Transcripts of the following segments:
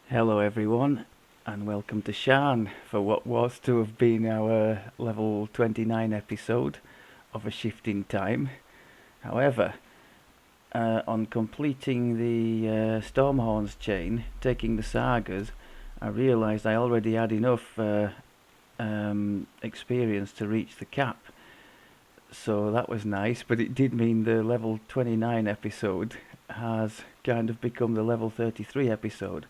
Hello everyone, and welcome to Shan for what was to have been our level 29 episode of A Shift in Time. However, on completing the Stormhorns chain, taking the sagas, I realised I already had enough experience to reach the cap. So that was nice, but it did mean the level 29 episode has kind of become the level 33 episode.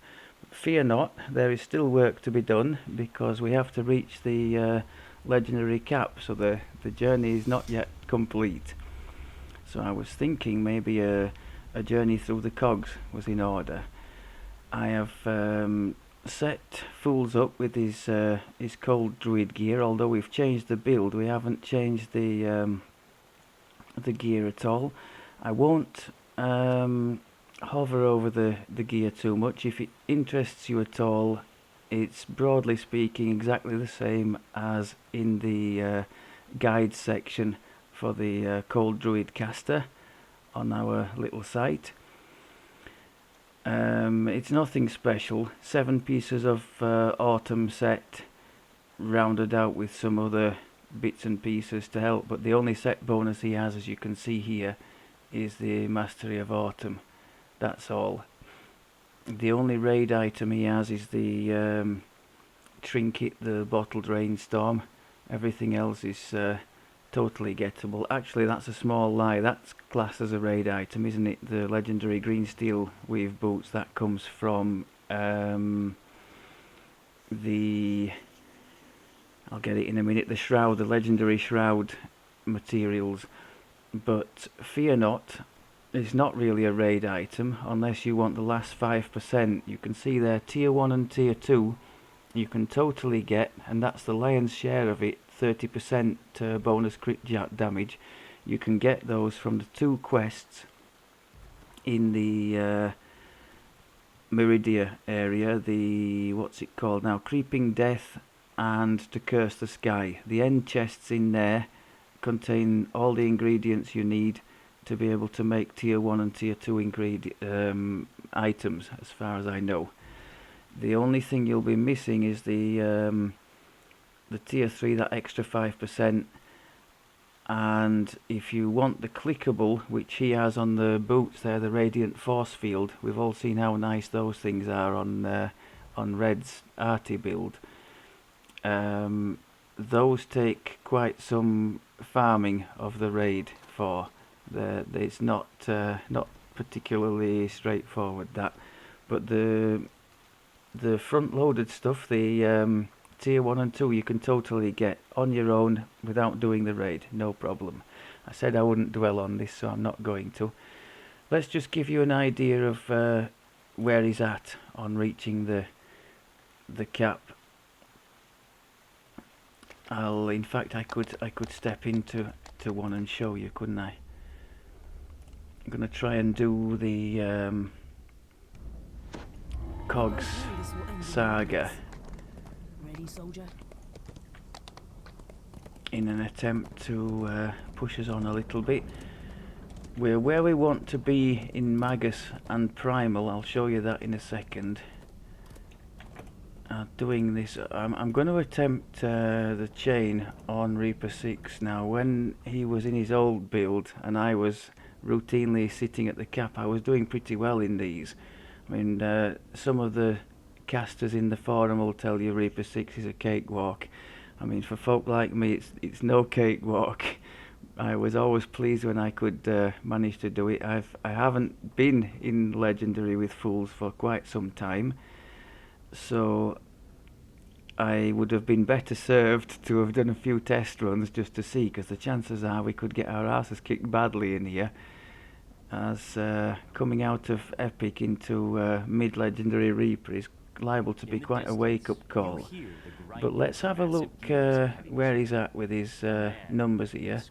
Fear not, there is still work to be done because we have to reach the legendary cap, so the journey is not yet complete. So I was thinking maybe a journey through the Cogs was in order. I have set Fools up with his cold Druid gear, although we've changed the build, we haven't changed the gear at all. I won't hover over the gear too much. If it interests you at all, it's broadly speaking exactly the same as in the guide section for the Cold Druid caster on our little site. It's nothing special. 7 pieces of autumn set, rounded out with some other bits and pieces to help, but the only set bonus he has, as you can see here, is the Mastery of Autumn. That's all. The only raid item he has is the trinket, the bottled rainstorm. Everything else is totally gettable. Actually, that's a small lie. That's classed as a raid item, isn't it? The legendary green steel weave boots, that comes from the... I'll get it in a minute. The shroud, the legendary shroud materials. But fear not, it's not really a raid item unless you want the last 5%. You can see there, tier 1 and tier 2 you can totally get, and that's the lion's share of it, 30% bonus crit damage. You can get those from the 2 quests in the Meridia area, the, what's it called now, Creeping Death and To Curse the Sky. The end chests in there contain all the ingredients you need to be able to make tier 1 and tier 2 items, as far as I know. The only thing you'll be missing is the tier 3, that extra 5%, and if you want the clickable, which he has on the boots there, the Radiant Force Field, we've all seen how nice those things are on Red's arty build. Those take quite some farming of the raid for. It's not particularly straightforward, that, but the front-loaded stuff, the tier 1 and 2, you can totally get on your own without doing the raid, no problem. I said I wouldn't dwell on this, so I'm not going to. Let's just give you an idea of where he's at on reaching the cap. In fact, I could step into one and show you, couldn't I? I'm gonna try and do the Cogs saga in an attempt to push us on a little bit. We're where we want to be in Magus and Primal. I'll show you that in a second. Doing this, I'm going to attempt the chain on Reaper 6 now. When he was in his old build and I was routinely sitting at the cap, I was doing pretty well in these. I mean, some of the casters in the forum will tell you Reaper 6 is a cakewalk. I mean, for folk like me, it's no cakewalk. I was always pleased when I could manage to do it. I haven't been in Legendary with Fools for quite some time, so I would have been better served to have done a few test runs just to see, because the chances are we could get our asses kicked badly in here, as coming out of Epic into mid-legendary Reaper is liable to be quite a wake-up call. But let's have a look where he's at with his numbers here.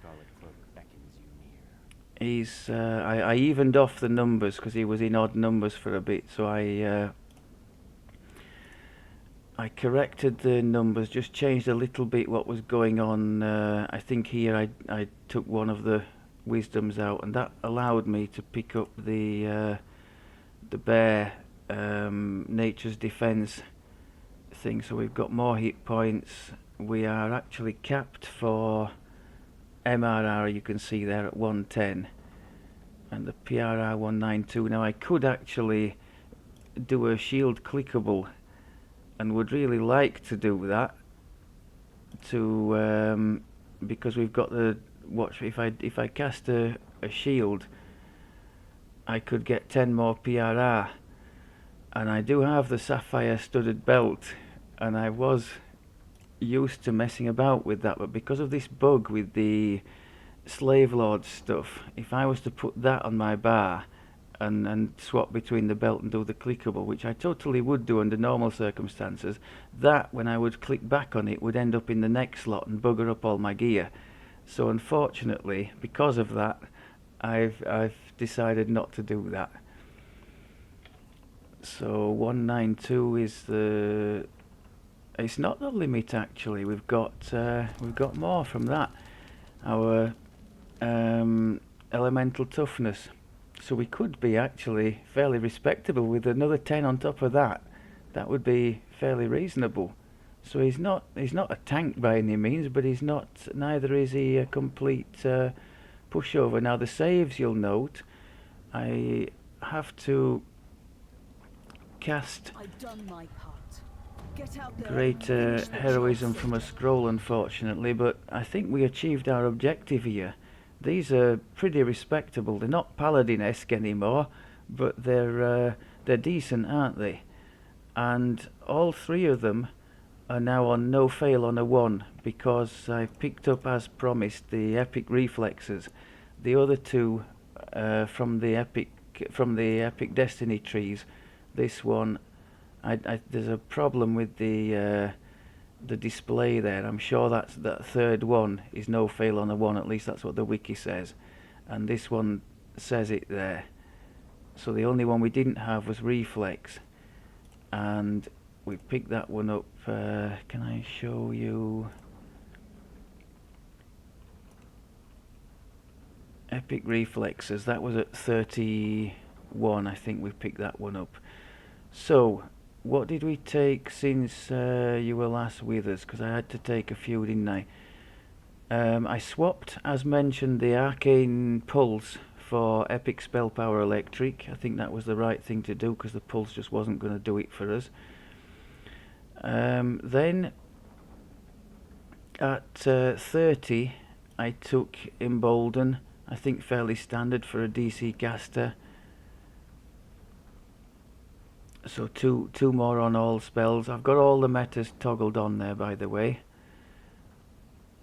I evened off the numbers because he was in odd numbers for a bit, so I corrected the numbers, just changed a little bit what was going on. I think here I took one of the wisdoms out, and that allowed me to pick up the bear nature's defense thing, so we've got more hit points. We are actually capped for MRR, you can see there, at 110, and the PRR 192. Now I could actually do a shield clickable, and would really like to do that to because we've got the watch. If I cast a shield, I could get 10 more PRR, and I do have the sapphire studded belt, and I was used to messing about with that, but because of this bug with the slave lord stuff, if I was to put that on my bar and swap between the belt and do the clickable, which I totally would do under normal circumstances, that when I would click back on it would end up in the next slot and bugger up all my gear. So unfortunately, because of that, I've decided not to do that. So 192 is the... It's not the limit actually. We've got more from that. Our elemental toughness. So we could be actually fairly respectable with another 10 on top of that. That would be fairly reasonable. So he's not a tank by any means, but neither is he a complete pushover. Now the saves, you'll note, I have to cast I've done my part. Get out there great and finish the heroism job. from a scroll, unfortunately, but I think we achieved our objective here. These are pretty respectable. They're not paladin-esque anymore, but they're decent, aren't they? And all three of them are now on no fail on a 1, because I picked up, as promised, the epic reflexes. The other two from the epic destiny trees. This one, there's a problem with the display there. I'm sure that third one is no fail on a 1, at least that's what the wiki says, and this one says it there. So the only one we didn't have was reflex, and we picked that one up. Can I show you? Epic reflexes, that was at 31, I think we picked that one up. So what did we take since you were last with us? Because I had to take a few, didn't I? I swapped, as mentioned, the arcane pulse for epic spell power electric. I think that was the right thing to do, because the pulse just wasn't going to do it for us. Then at 30 I took embolden, I think fairly standard for a DC caster. So two more on all spells. I've got all the metas toggled on there, by the way.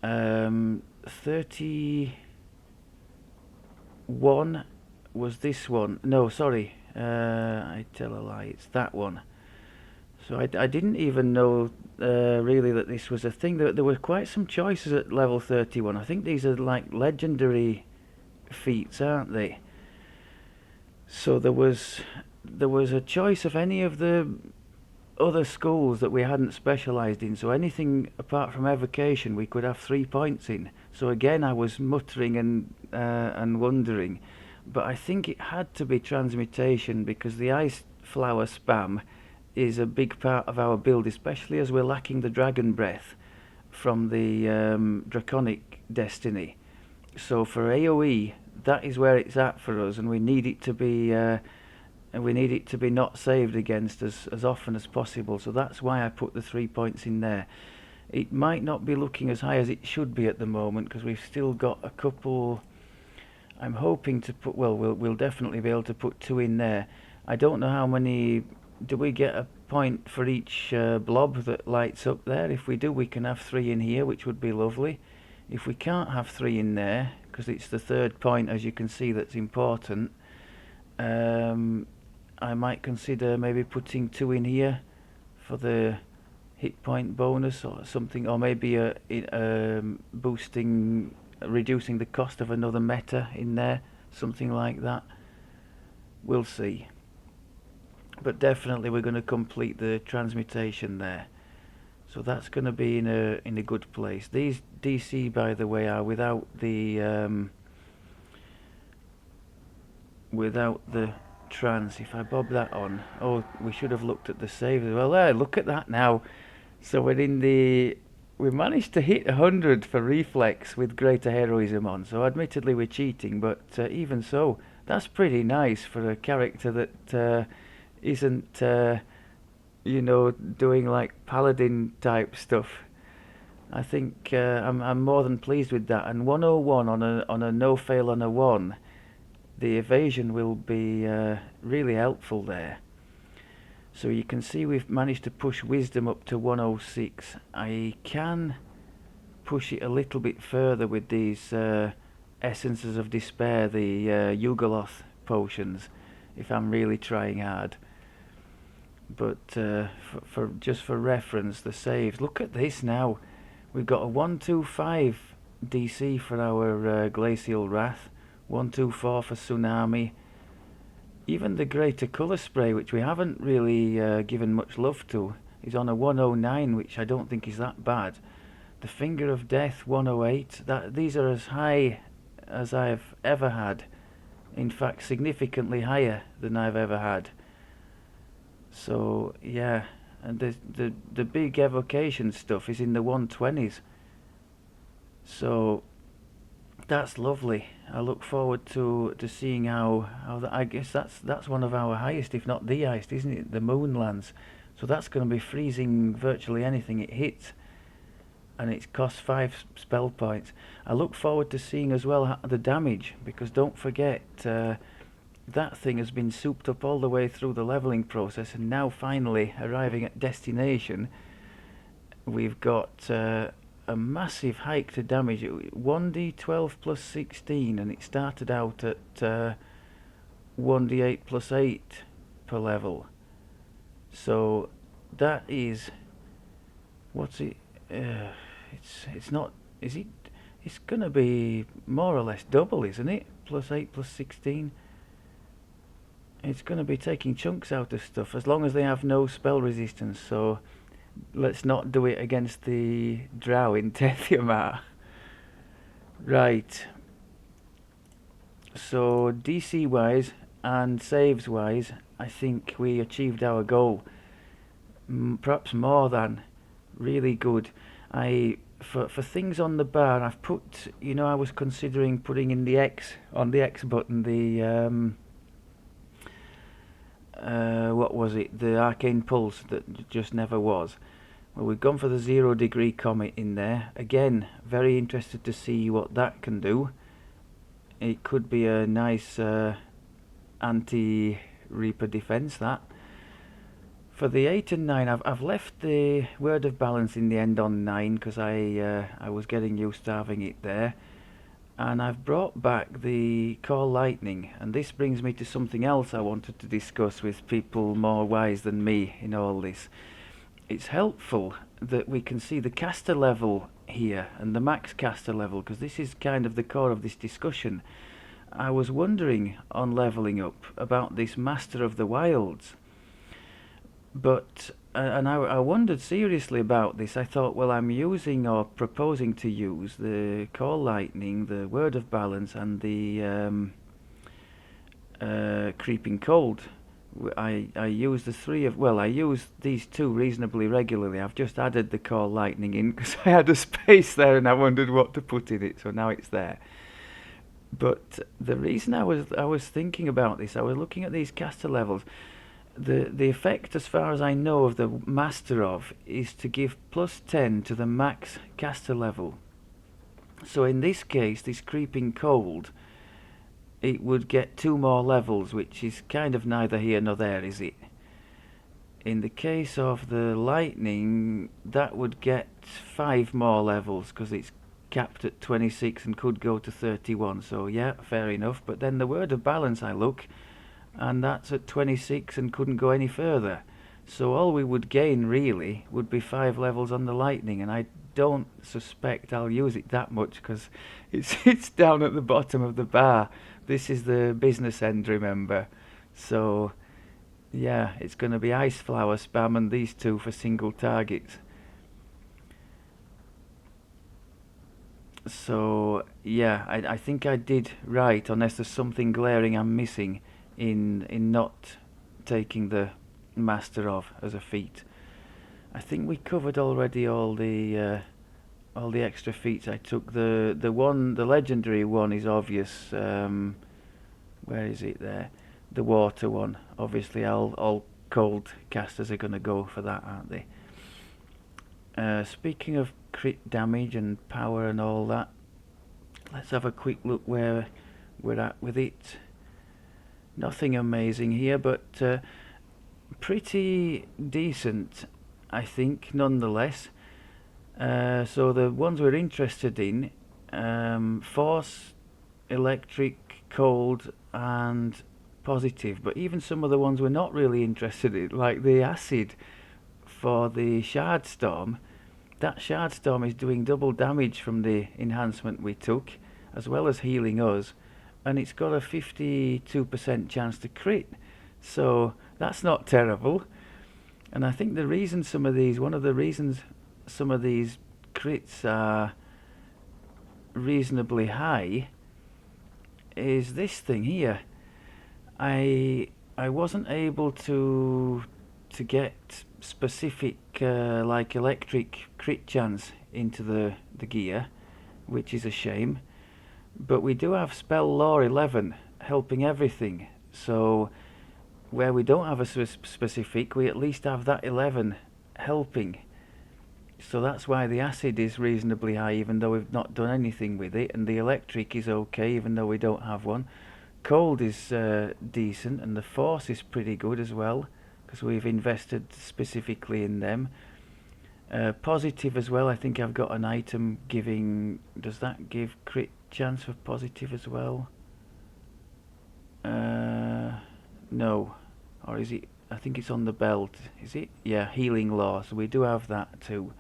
31 was this one. No, sorry. I tell a lie. It's that one. So I didn't even know really that this was a thing. There were quite some choices at level 31. I think these are like legendary feats, aren't they? So there was a choice of any of the other schools that we hadn't specialised in. So anything apart from evocation we could have 3 points in. So again I was muttering and wondering, but I think it had to be transmutation, because the ice flower spam is a big part of our build, especially as we're lacking the dragon breath from the draconic destiny. So for AoE, that is where it's at for us, and we need it to be not saved against as often as possible. So that's why I put the 3 points in there. It might not be looking as high as it should be at the moment, because we've still got a couple. I'm hoping to put, well, we'll definitely be able to put 2 in there. I don't know how many. Do we get a point for each blob that lights up there? If we do, we can have 3 in here, which would be lovely. If we can't have 3 in there, because it's the third point, as you can see, that's important, I might consider maybe putting 2 in here for the hit point bonus or something, or maybe reducing the cost of another meta in there, something like that. We'll see. But definitely we're going to complete the transmutation there. So that's going to be in a good place. These DC, by the way, are without the trance. If I bob that on, oh, we should have looked at the save as well. There, look at that now. So we're in the. We managed to hit 100 for reflex with greater heroism on. So admittedly we're cheating, but even so, that's pretty nice for a character that isn't, doing like paladin type stuff. I think I'm more than pleased with that. And 101 on a no fail on a 1, the evasion will be really helpful there. So you can see we've managed to push wisdom up to 106. I can push it a little bit further with these essences of despair, the Yugoloth potions, if I'm really trying hard. But for just for reference, the saves. Look at this now. We've got a 125 DC for our Glacial Wrath, 124 for Tsunami. Even the Greater Colour Spray, which we haven't really given much love to, is on a 109, which I don't think is that bad. The Finger of Death, 108. These are as high as I've ever had. In fact, significantly higher than I've ever had. So, yeah. And the big evocation stuff is in the 120s. So that's lovely. I look forward to seeing how I guess that's one of our highest, if not the highest, isn't it? The Moonlands. So that's going to be freezing virtually anything it hits, and it costs 5 spell points. I look forward to seeing as well the damage, because don't forget that thing has been souped up all the way through the leveling process, and now finally arriving at destination, we've got a massive hike to damage. 1d12 plus 16, and it started out at 1d8 plus 8 per level. So that is, what's it? It's not. Is it? It's gonna be more or less double, isn't it? Plus 8 plus 16. It's gonna be taking chunks out of stuff as long as they have no spell resistance. So let's not do it against the Drow in Tethyamat. Right. So DC wise and saves wise, I think we achieved our goal. Perhaps more than. Really good. For things on the bar, I've put. I was considering putting in the X on the X button. The what was it? The Arcane Pulse that just never was. Well, we've gone for the 0 degree comet in there. Again, very interested to see what that can do. It could be a nice anti-Reaper defense, that. For the 8 and 9, I've left the Word of Balance in the end on 9 because I was getting used to having it there. And I've brought back the Call Lightning, and this brings me to something else I wanted to discuss with people more wise than me in all this. It's helpful that we can see the caster level here and the max caster level, because this is kind of the core of this discussion. I was wondering on leveling up about this Master of the Wilds, but and I wondered seriously about this. I thought, well, I'm using or proposing to use the Call Lightning, the Word of Balance, and the Creeping Cold. I use the three of, well, I use these two reasonably regularly. I've just added the Call Lightning in because I had a space there and I wondered what to put in it, so now it's there. But the reason I was thinking about this, I was looking at these caster levels. The effect, as far as I know, of the Master of is to give plus 10 to the max caster level. So in this case, this Creeping Cold, it would get 2 more levels, which is kind of neither here nor there, is it? In the case of the Lightning, that would get 5 more levels because it's capped at 26 and could go to 31. So yeah, fair enough. But then the Word of Balance, I look, and that's at 26 and couldn't go any further. So all we would gain really would be 5 levels on the Lightning, and I don't suspect I'll use it that much because it's down at the bottom of the bar. This is the business end, remember. So yeah, it's going to be Ice Flower spam and these two for single targets. So yeah, I think I did right, unless there's something glaring I'm missing in not taking the master of as a feat. I think we covered already all the extra feats I took. The legendary one is obvious. Where is it there? The water one. Obviously, all cold casters are going to go for that, aren't they? Speaking of crit damage and power and all that, let's have a quick look where we're at with it. Nothing amazing here, but pretty decent, I think, nonetheless. So the ones we're interested in, force, electric, cold, and positive. But even some of the ones we're not really interested in, like the acid for the shard storm, that shard storm is doing double damage from the enhancement we took, as well as healing us, and it's got a 52% chance to crit. So that's not terrible. And I think the reason one of the reasons some of these crits are reasonably high is this thing here. I wasn't able to get specific like electric crit chance into the gear, which is a shame. But we do have spell lore 11 helping everything. So where we don't have a specific, we at least have that 11 helping. So that's why the acid is reasonably high, even though we've not done anything with it, and the electric is okay, even though we don't have one. Cold is decent, and the force is pretty good as well, because we've invested specifically in them. Positive as well, I think I've got an item giving... Does that give crit chance for positive as well? No. Or is it... I think it's on the belt, is it? Yeah, healing law, so we do have that too.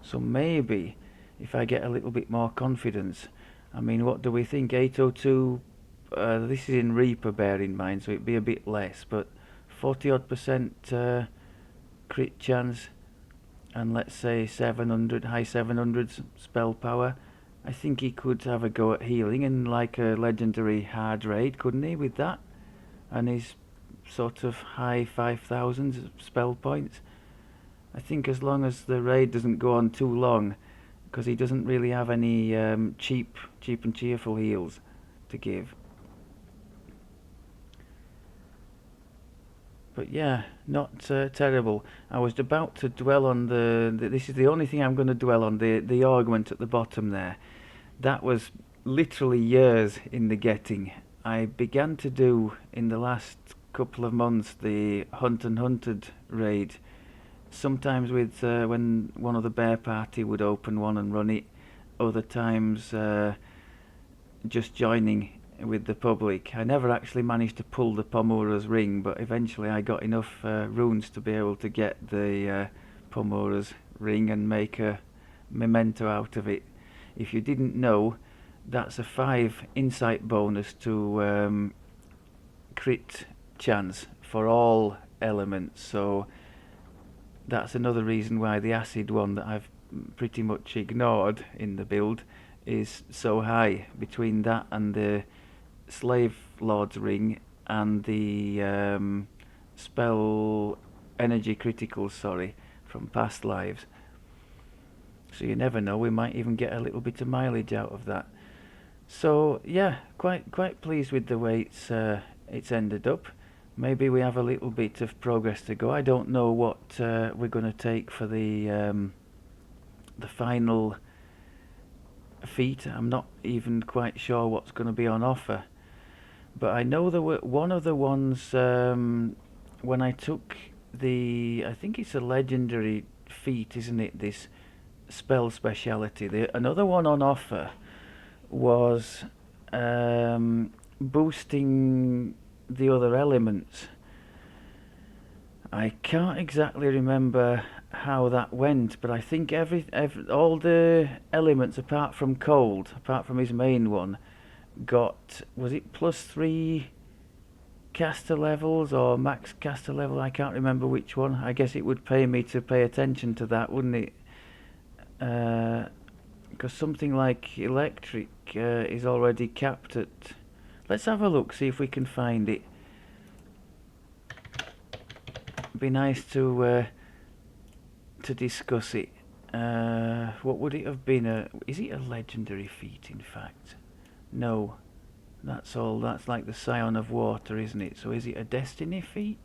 So maybe, if I get a little bit more confidence... I mean, what do we think? 802... this is in Reaper, bear in mind, so it'd be a bit less, but 40 odd percent crit chance, and let's say 700, high 700s spell power. I think he could have a go at healing and like a legendary hard raid, couldn't he, with that? And his sort of high 5000s spell points. I think as long as the raid doesn't go on too long, because he doesn't really have any cheap and cheerful heals to give. But yeah, not terrible. I was about to dwell on this is the only thing I'm going to dwell on, the augment at the bottom there. That was literally years in the getting. I began to do, in the last couple of months, the Hunt and Hunted raid. Sometimes with when one of the bear party would open one and run it. Other times just joining with the public. I never actually managed to pull the Pomura's ring, but eventually I got enough runes to be able to get the Pomura's ring and make a memento out of it. If you didn't know, that's a 5 insight bonus to crit chance for all elements, so that's another reason why the acid one that I've pretty much ignored in the build is so high. Between that and the Slave Lord's ring and the spell energy criticals, from past lives. So you never know, we might even get a little bit of mileage out of that. So yeah, quite pleased with the way it's ended up. Maybe we have a little bit of progress to go. I don't know what we're going to take for the final feat. I'm not even quite sure what's going to be on offer. But I know there were one of the ones when I took I think it's a legendary feat, isn't it? This spell speciality. Another one on offer was boosting the other elements. I can't exactly remember how that went, but I think all the elements apart from cold, apart from his main one, got, was it +3 caster levels or max caster level? I can't remember which one. I guess it would pay me to pay attention to that, wouldn't it? Because something like electric is already capped at... Let's have a look, see if we can find it. Be nice to discuss it. What would it have been? Is it a legendary feat? In fact, no. That's all. That's like the Scion of Water, isn't it? So is it a destiny feat?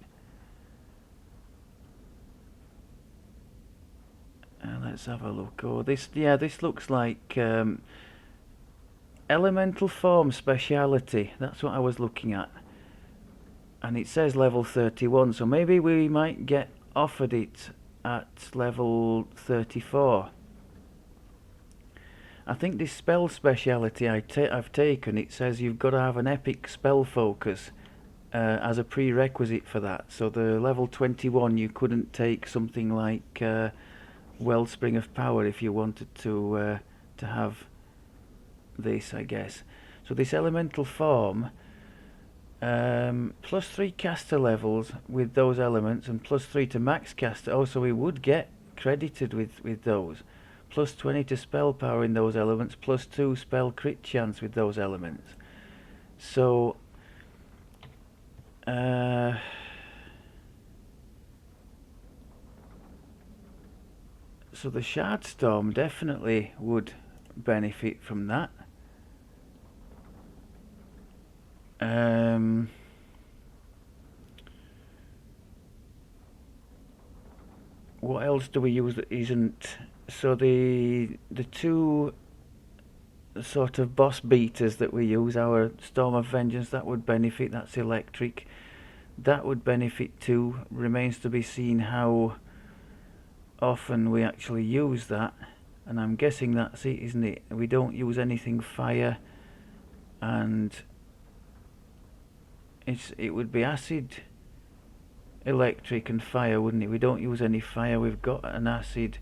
Let's have a look. Oh, this. Yeah, this looks like elemental form speciality. That's what I was looking at. And it says level 31, so maybe we might get offered it at level 34. I think this spell speciality I've taken, it says you've got to have an epic spell focus as a prerequisite for that. So the level 21, you couldn't take something like Wellspring of Power if you wanted to have this, I guess. So this elemental form, plus 3 caster levels with those elements and plus 3 to max caster. Oh, so we would get credited with those. Plus 20 to spell power in those elements, plus 2 spell crit chance with those elements. So so the Shard Storm definitely would benefit from that. What else do we use that isn't? So the two sort of boss beaters that we use, our Storm of Vengeance, that would benefit. That's electric. That would benefit too. Remains to be seen how often we actually use that. And I'm guessing that's it, isn't it? We don't use anything fire, and it would be acid, electric and fire, wouldn't it? We don't use any fire. We've got an acid.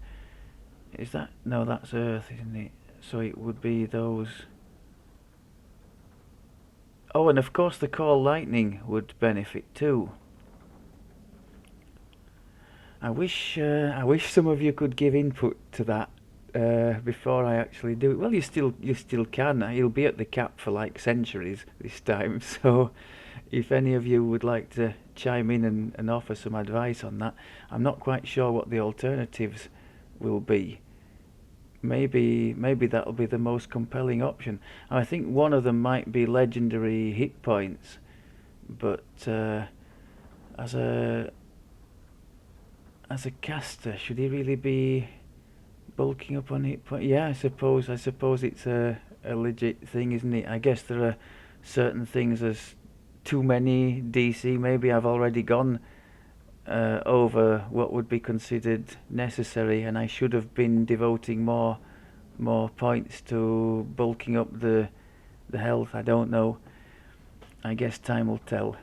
Is that? No, that's earth, isn't it? So it would be those. Oh, and of course the Call Lightning would benefit too. I wish some of you could give input to that before I actually do it. Well, you still can. You'll be at the cap for like centuries this time. So if any of you would like to chime in and offer some advice on that, I'm not quite sure what the alternatives will be. Maybe that'll be the most compelling option. I think one of them might be legendary hit points, but as a caster, should he really be bulking up on hit point? Yeah, I suppose it's a legit thing, isn't it? I guess there are certain things as too many DC. Maybe I've already gone over what would be considered necessary, and I should have been devoting more points to bulking up the health. I don't know. I guess time will tell.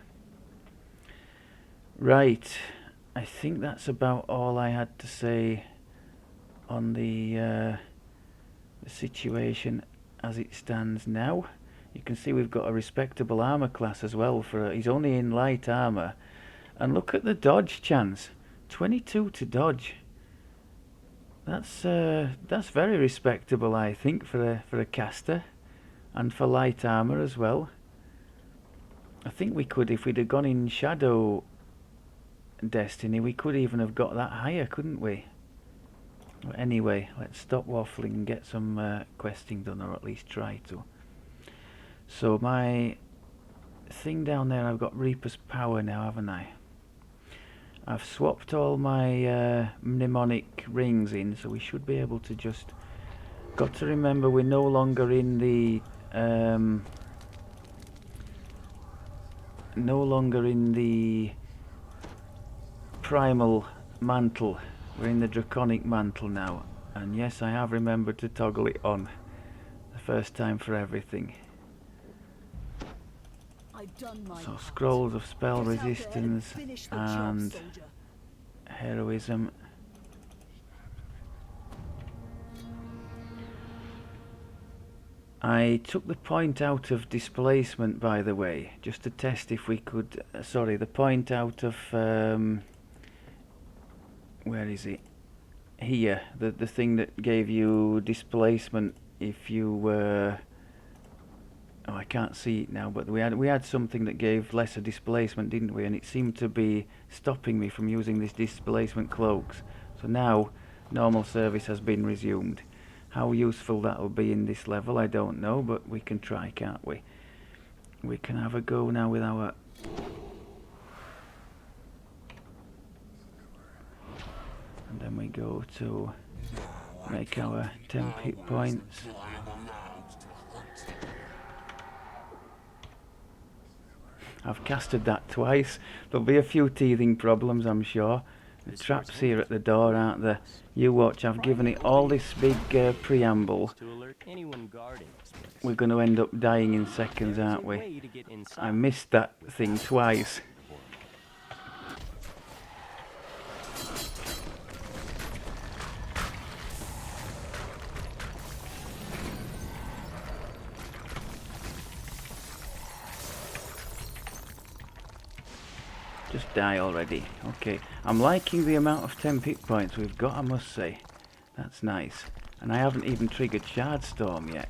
Right, I think that's about all I had to say on the situation as it stands now. You can see we've got a respectable armor class as well. He's only in light armor, and look at the dodge chance, 22 to dodge. That's very respectable, I think, for a caster, and for light armor as well. I think we could, if we'd have gone in Shadow Destiny, we could even have got that higher, couldn't we? But anyway, let's stop waffling and get some questing done, or at least try to. So my thing down there, I've got Reaper's Power now, haven't I? I've swapped all my mnemonic rings in, so we should be able to just... Got to remember we're no longer in the... primal mantle. We're in the draconic mantle now, and yes, I have remembered to toggle it on. The first time for everything. So scrolls of spell resistance and heroism. I took the point out of displacement, by the way, just to test if we could... sorry, the point out of... where is it? Here, the thing that gave you displacement if you were Oh, I can't see it now, but we had something that gave lesser displacement, didn't we? And it seemed to be stopping me from using this displacement cloaks. So now normal service has been resumed. How useful that will be in this level, I don't know, but we can try, can't we? We can have a go now with our... And then we go to make our temp hit points. I've casted that twice. There'll be a few teething problems, I'm sure. The traps here at the door, aren't there? You watch, I've given it all this big preamble. We're going to end up dying in seconds, aren't we? I missed that thing twice. Just die already. Okay. I'm liking the amount of temp hit points we've got, I must say. That's nice. And I haven't even triggered Shard Storm yet.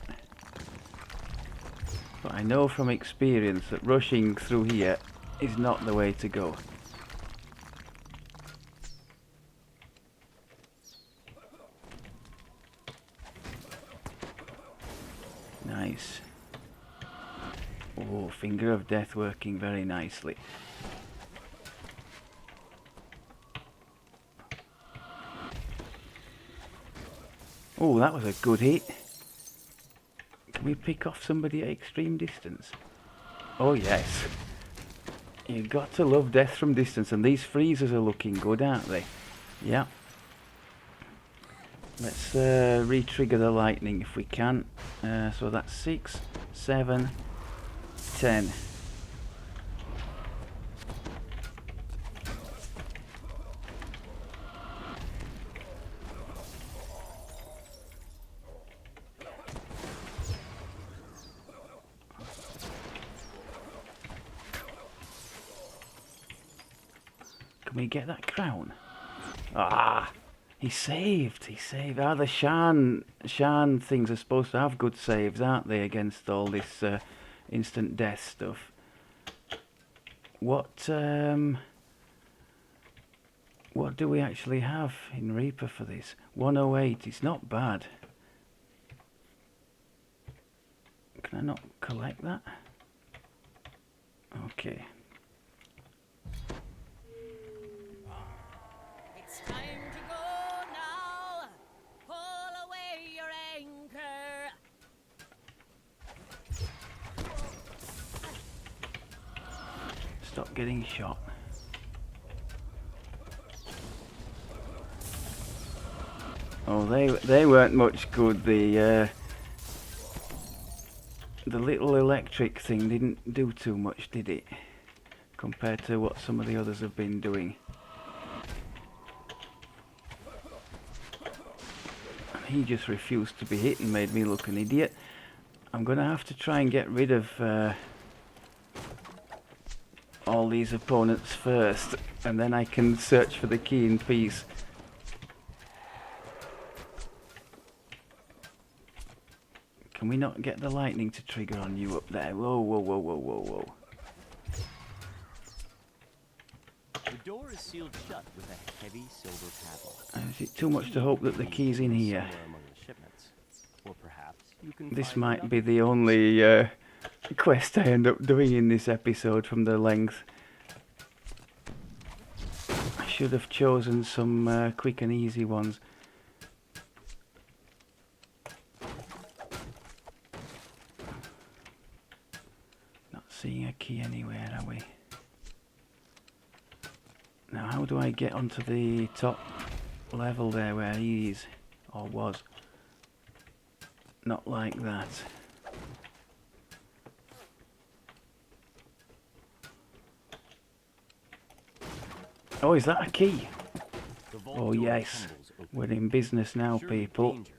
But I know from experience that rushing through here is not the way to go. Nice. Oh, Finger of Death working very nicely. Oh, that was a good hit. Can we pick off somebody at extreme distance? Oh yes. You've got to love death from distance, and these freezers are looking good, aren't they? Yeah. Let's re-trigger the lightning if we can. So that's 6, 7, 10. Can we get that crown? Ah! He saved! He saved! Ah, the Shan things are supposed to have good saves, aren't they, against all this instant death stuff. What do we actually have in Reaper for this? 108, it's not bad. Can I not collect that? Okay. It's time to go now. Pull away your anchor. Stop getting shot. Oh, they weren't much good. The little electric thing didn't do too much, did it? Compared to what some of the others have been doing. And he just refused to be hit and made me look an idiot. I'm gonna have to try and get rid of all these opponents first, and then I can search for the key in peace. Can we not get the lightning to trigger on you up there? Whoa, whoa, whoa, whoa, whoa, whoa. The door is sealed shut with a heavy silver padlock. Is it too much to hope that the key's in here? Among the shipments. Or perhaps you can This find might be another the only quest I end up doing in this episode from the length. I should have chosen some quick and easy ones. Not seeing a key anywhere, are we? Now how do I get onto the top level there where he is, or was? Not like that. Oh, is that a key? The vault Oh door yes, tumbles open. we're in business now, Sure people. danger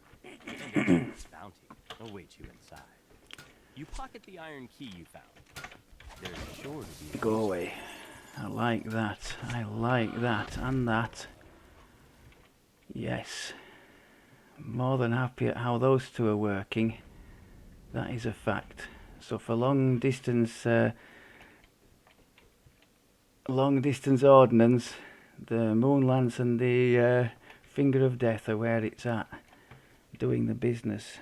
and a generous bounty awaits you inside. You pocket the iron key you found. There's sure to be a Go away. I like that. I like that. And that. Yes. More than happy at how those two are working. That is a fact. So for long distance ordnance, the Moon Lance and the Finger of Death are where it's at, doing the business.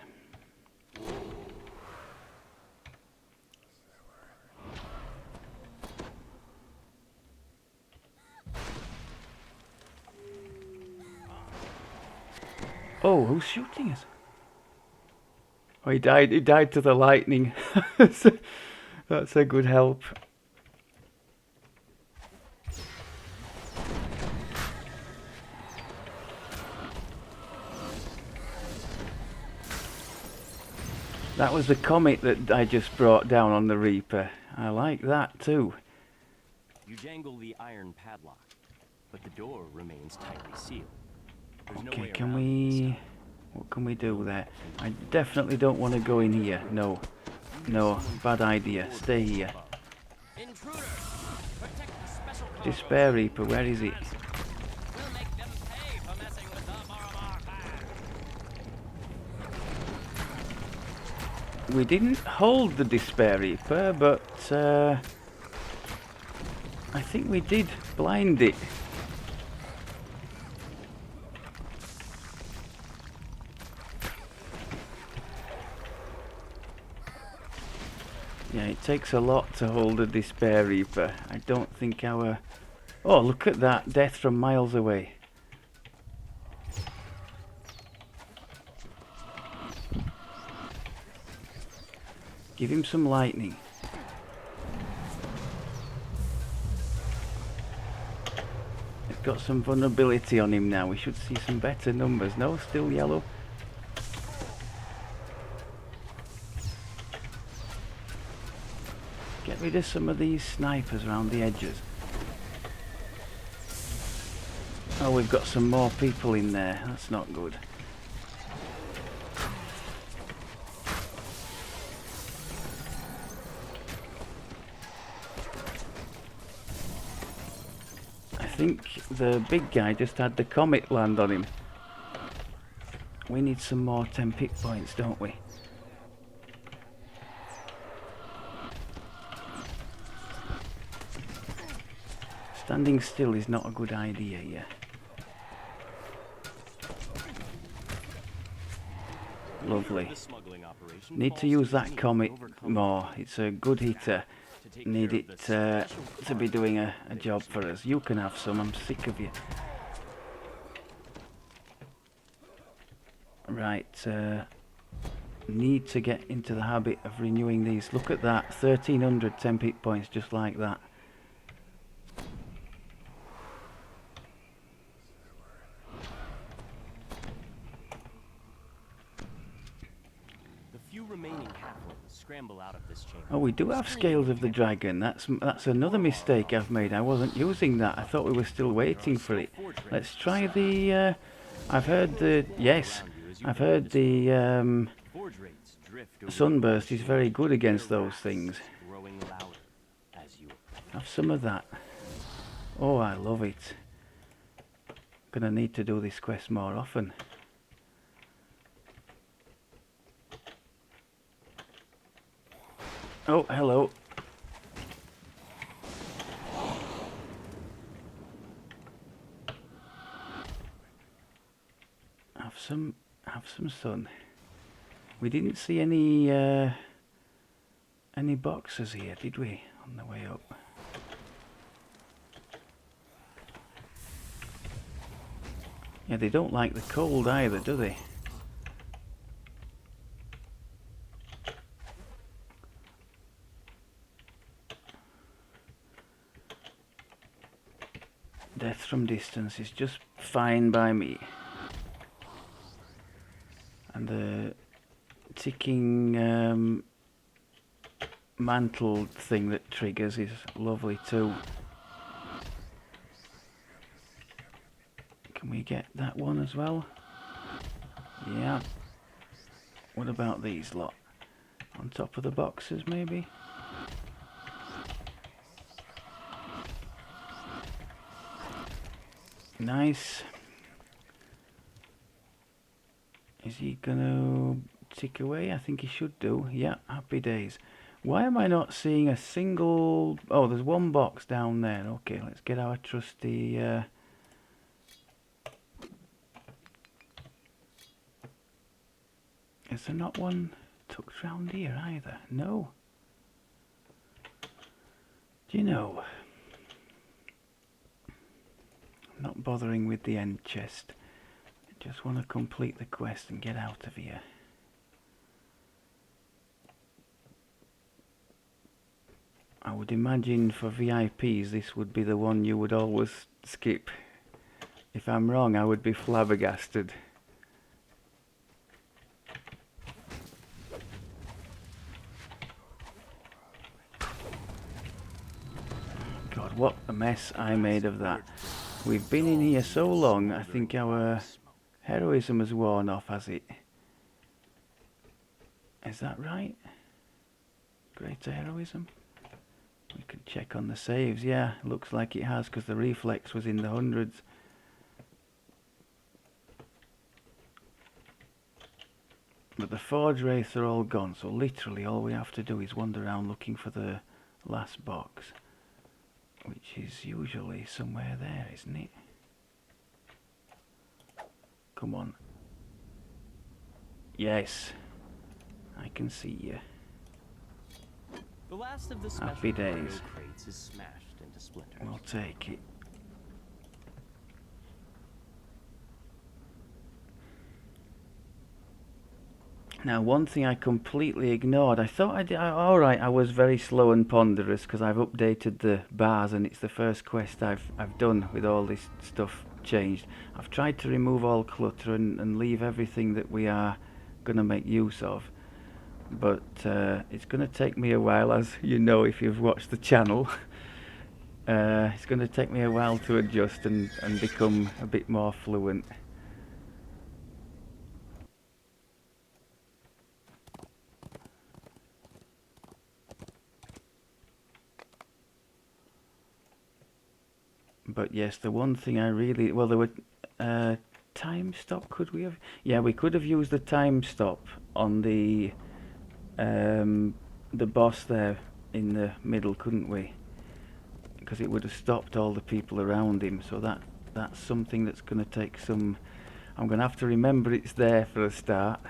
Oh, who's shooting us? Oh, he died. He died to the lightning. That's a good help. That was the comet that I just brought down on the Reaper. I like that too. You jangle the iron padlock, but the door remains tightly sealed. There's no Okay, way can around it this we... time. What can we do there? I definitely don't want to go in here. No. No, bad idea. Stay here. Intruder! Protect the special cargo. Despair Reaper, where is it? We'll make them pay for messing with the Boromar clan. We didn't hold the Despair Reaper, but I think we did blind it. Yeah, it takes a lot to hold a Despair Reaper. I don't think our... Oh, look at that. Death from miles away. Give him some lightning. He's got some vulnerability on him now. We should see some better numbers. No, still yellow. Get rid of some of these snipers around the edges. Oh, we've got some more people in there. That's not good. I think the big guy just had the comet land on him. We need some more 10 pick points, don't we? Standing still is not a good idea here. Lovely. Need to use that comet more. It's a good hitter. Need it to be doing a job for us. You can have some. I'm sick of you. Right. Need to get into the habit of renewing these. Look at that. 1300 10 pick points just like that. Scramble out of this chamber. Oh, we do have Scales of the Dragon. That's another mistake I've made. I wasn't using that. I thought we were still waiting for it. Let's try the... I've heard the... Yes. I've heard the... Sunburst is very good against those things. Have some of that. Oh, I love it. Gonna need to do this quest more often. Oh, hello. Have some sun. We didn't see any boxes here, did we, on the way up? Yeah, they don't like the cold either, do they? Death from distance is just fine by me. And the ticking mantle thing that triggers is lovely too. Can we get that one as well? Yeah. What about these lot? On top of the boxes maybe? Nice. Is he gonna tick away? I think he should do. Yeah, happy days. Why am I not seeing a single... Oh, there's one box down there. Okay, let's get our trusty... Is there not one tucked round here either? No. Do you know... I'm not bothering with the end chest. I just want to complete the quest and get out of here. I would imagine for VIPs this would be the one you would always skip. If I'm wrong, I would be flabbergasted. God, what a mess I made of that. We've been in here so long, I think our heroism has worn off, has it? Is that right? Greater heroism? We could check on the saves. Yeah, looks like it has, because the reflex was in the hundreds. But the forge wraiths are all gone, so literally all we have to do is wander around looking for the last box, which is usually somewhere there, isn't it? Come on. Yes, I can see you. The last of the Happy special cargo days. crates is smashed into splinters. We'll take it. Now, one thing I completely ignored. I thought I did. Alright, I was very slow and ponderous because I've updated the bars and it's the first quest I've done with all this stuff changed. I've tried to remove all clutter and leave everything that we are going to make use of. But it's going to take me a while, as you know if you've watched the channel. It's going to take me a while to adjust and become a bit more fluent. But yes, the one thing I really... Well, there were... time stop, could we have... Yeah, we could have used the time stop on the boss there in the middle, couldn't we? Because it would have stopped all the people around him, so that's something that's going to take some... I'm going to have to remember it's there for a start,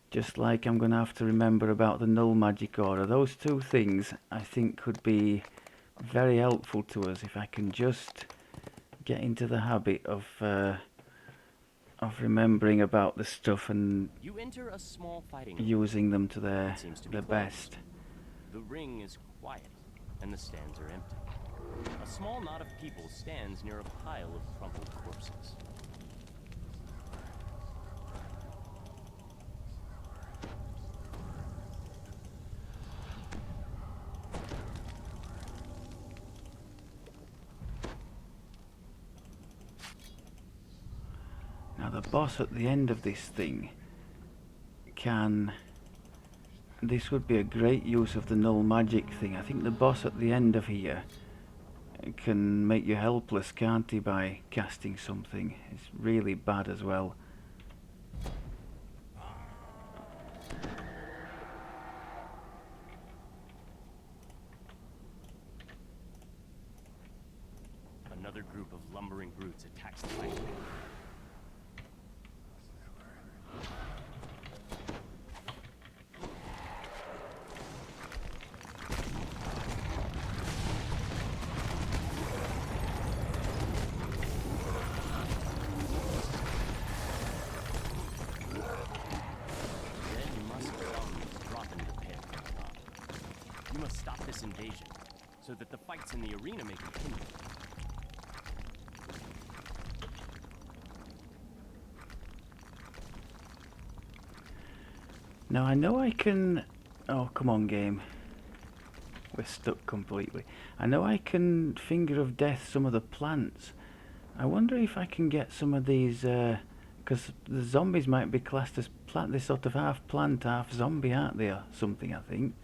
just like I'm going to have to remember about the null magic aura. Those two things I think could be very helpful to us if I can just get into the habit of remembering about the stuff and You enter a small fighting room. using them to It seems to be their closed. best. The ring is quiet, and the stands are empty. A small knot of people stands near a pile of crumpled corpses. Now the boss at the end of this thing can... This would be a great use of the null magic thing. I think the boss at the end of here can make you helpless, can't he, by casting something. It's really bad as well. Another group of lumbering brutes attacks the fighting man. You must stop this invasion, so that the fights in the arena may continue. Now I know I can... Oh, come on, game. We're stuck completely. I know I can Finger of Death some of the plants. I wonder if I can get some of these... because the zombies might be classed as plant. They're sort of half plant, half zombie, aren't they, or something, I think.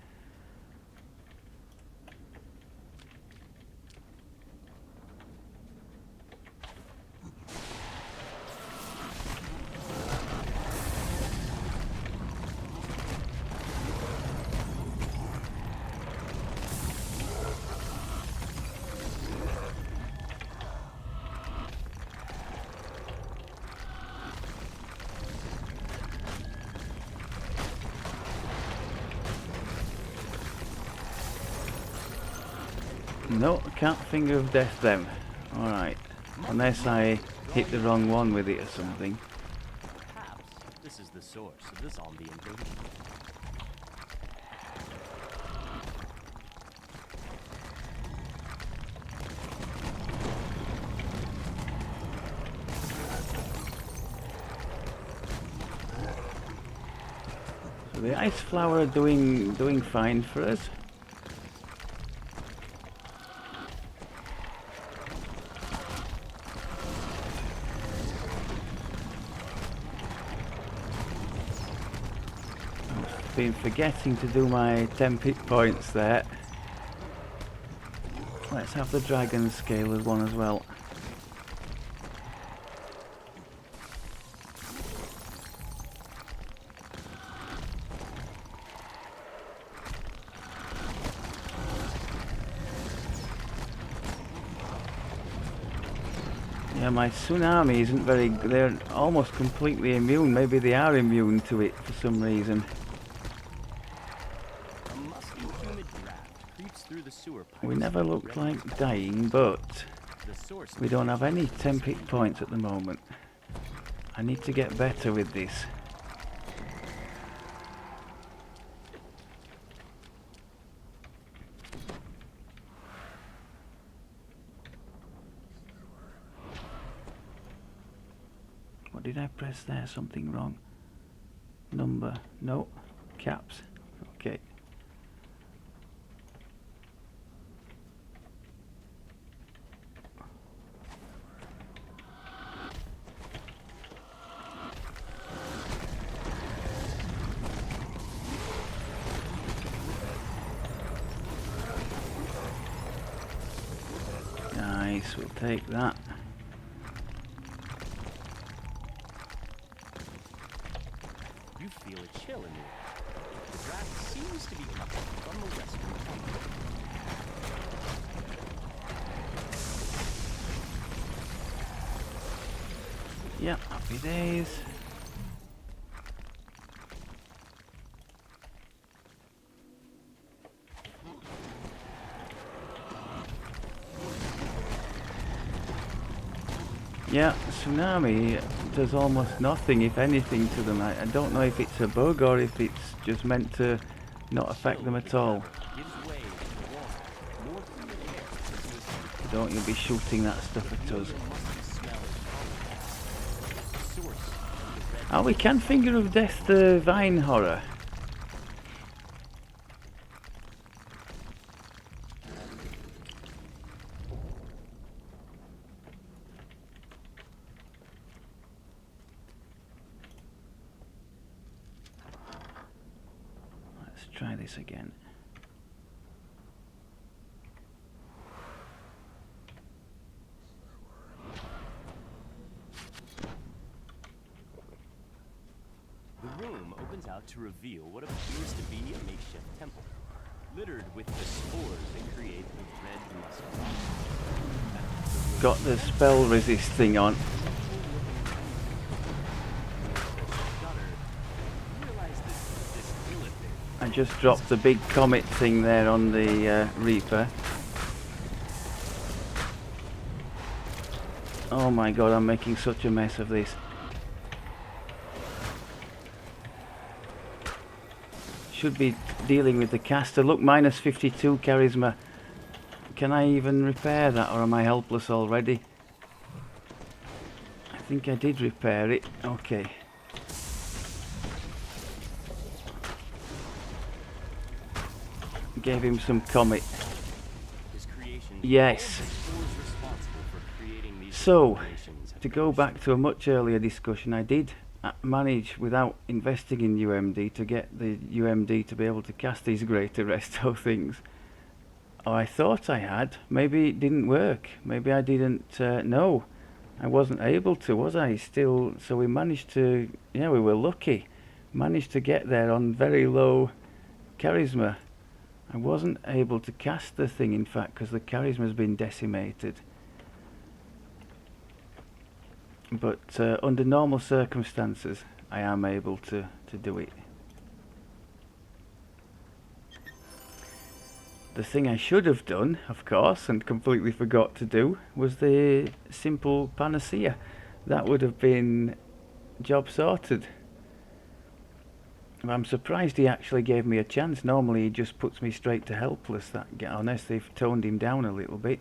No, can't finger of death them. Alright. Unless I hit the wrong one with it or something. Perhaps this is the source of the zombie invasion. So the ice flower are doing fine for us. Been forgetting to do my 10 hit points there. Let's have the dragon scale as one as well. Yeah, my tsunami isn't very... they're almost completely immune. Maybe they are immune to it for some reason. We never looked like dying, but we don't have any 10 hit points at the moment. I need to get better with this. What did I press there? Something wrong. Number. No. Caps. Okay. Nice, we'll take that. You feel a chill in the air. The draft seems to be coming from the western front. Yep, happy days. Yeah, tsunami does almost nothing, if anything, to them. I don't know if it's a bug or if it's just meant to not affect them at all. Don't you be shooting that stuff at us. Oh, we can finger of death the vine horror. Try this again. The room opens out to reveal what appears to be a makeshift temple, littered with the spores that create the red musk. Got the spell resist thing on. I just dropped the big comet thing there on the Reaper. Oh my god, I'm making such a mess of this. Should be dealing with the caster. Look, minus 52 charisma. Can I even repair that, or am I helpless already? I think I did repair it. Okay. Gave him some comet. Yes. So, to go back to a much earlier discussion, I did manage, without investing in UMD, to get the UMD to be able to cast these greater resto things. Oh, I thought I had. Maybe it didn't work. Maybe I didn't. No, I wasn't able to, was I? Still, so we managed to. Yeah, we were lucky. Managed to get there on very low charisma. I wasn't able to cast the thing, in fact, because the charisma's been decimated. But under normal circumstances, I am able to do it. the thing I should have done, of course, and completely forgot to do, was the simple panacea. That would have been job sorted. I'm surprised he actually gave me a chance. Normally he just puts me straight to helpless, that guy, unless they've toned him down a little bit.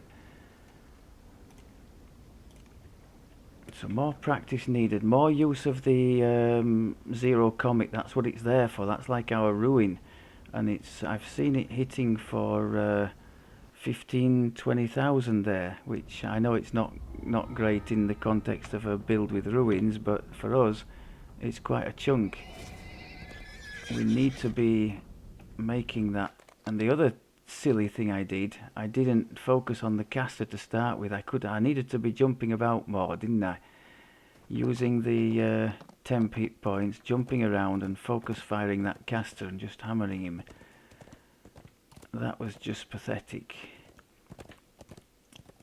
So more practice needed, more use of the zero comic. That's what it's there for. That's like our ruin, and I've seen it hitting for 15-20,000 there, which I know it's not great in the context of a build with ruins, but for us it's quite a chunk. We need to be making that. And the other silly thing I didn't focus on the caster to start with. I needed to be jumping about more, didn't I? Using the temp hit points, jumping around and focus firing that caster and just hammering him. That was just pathetic.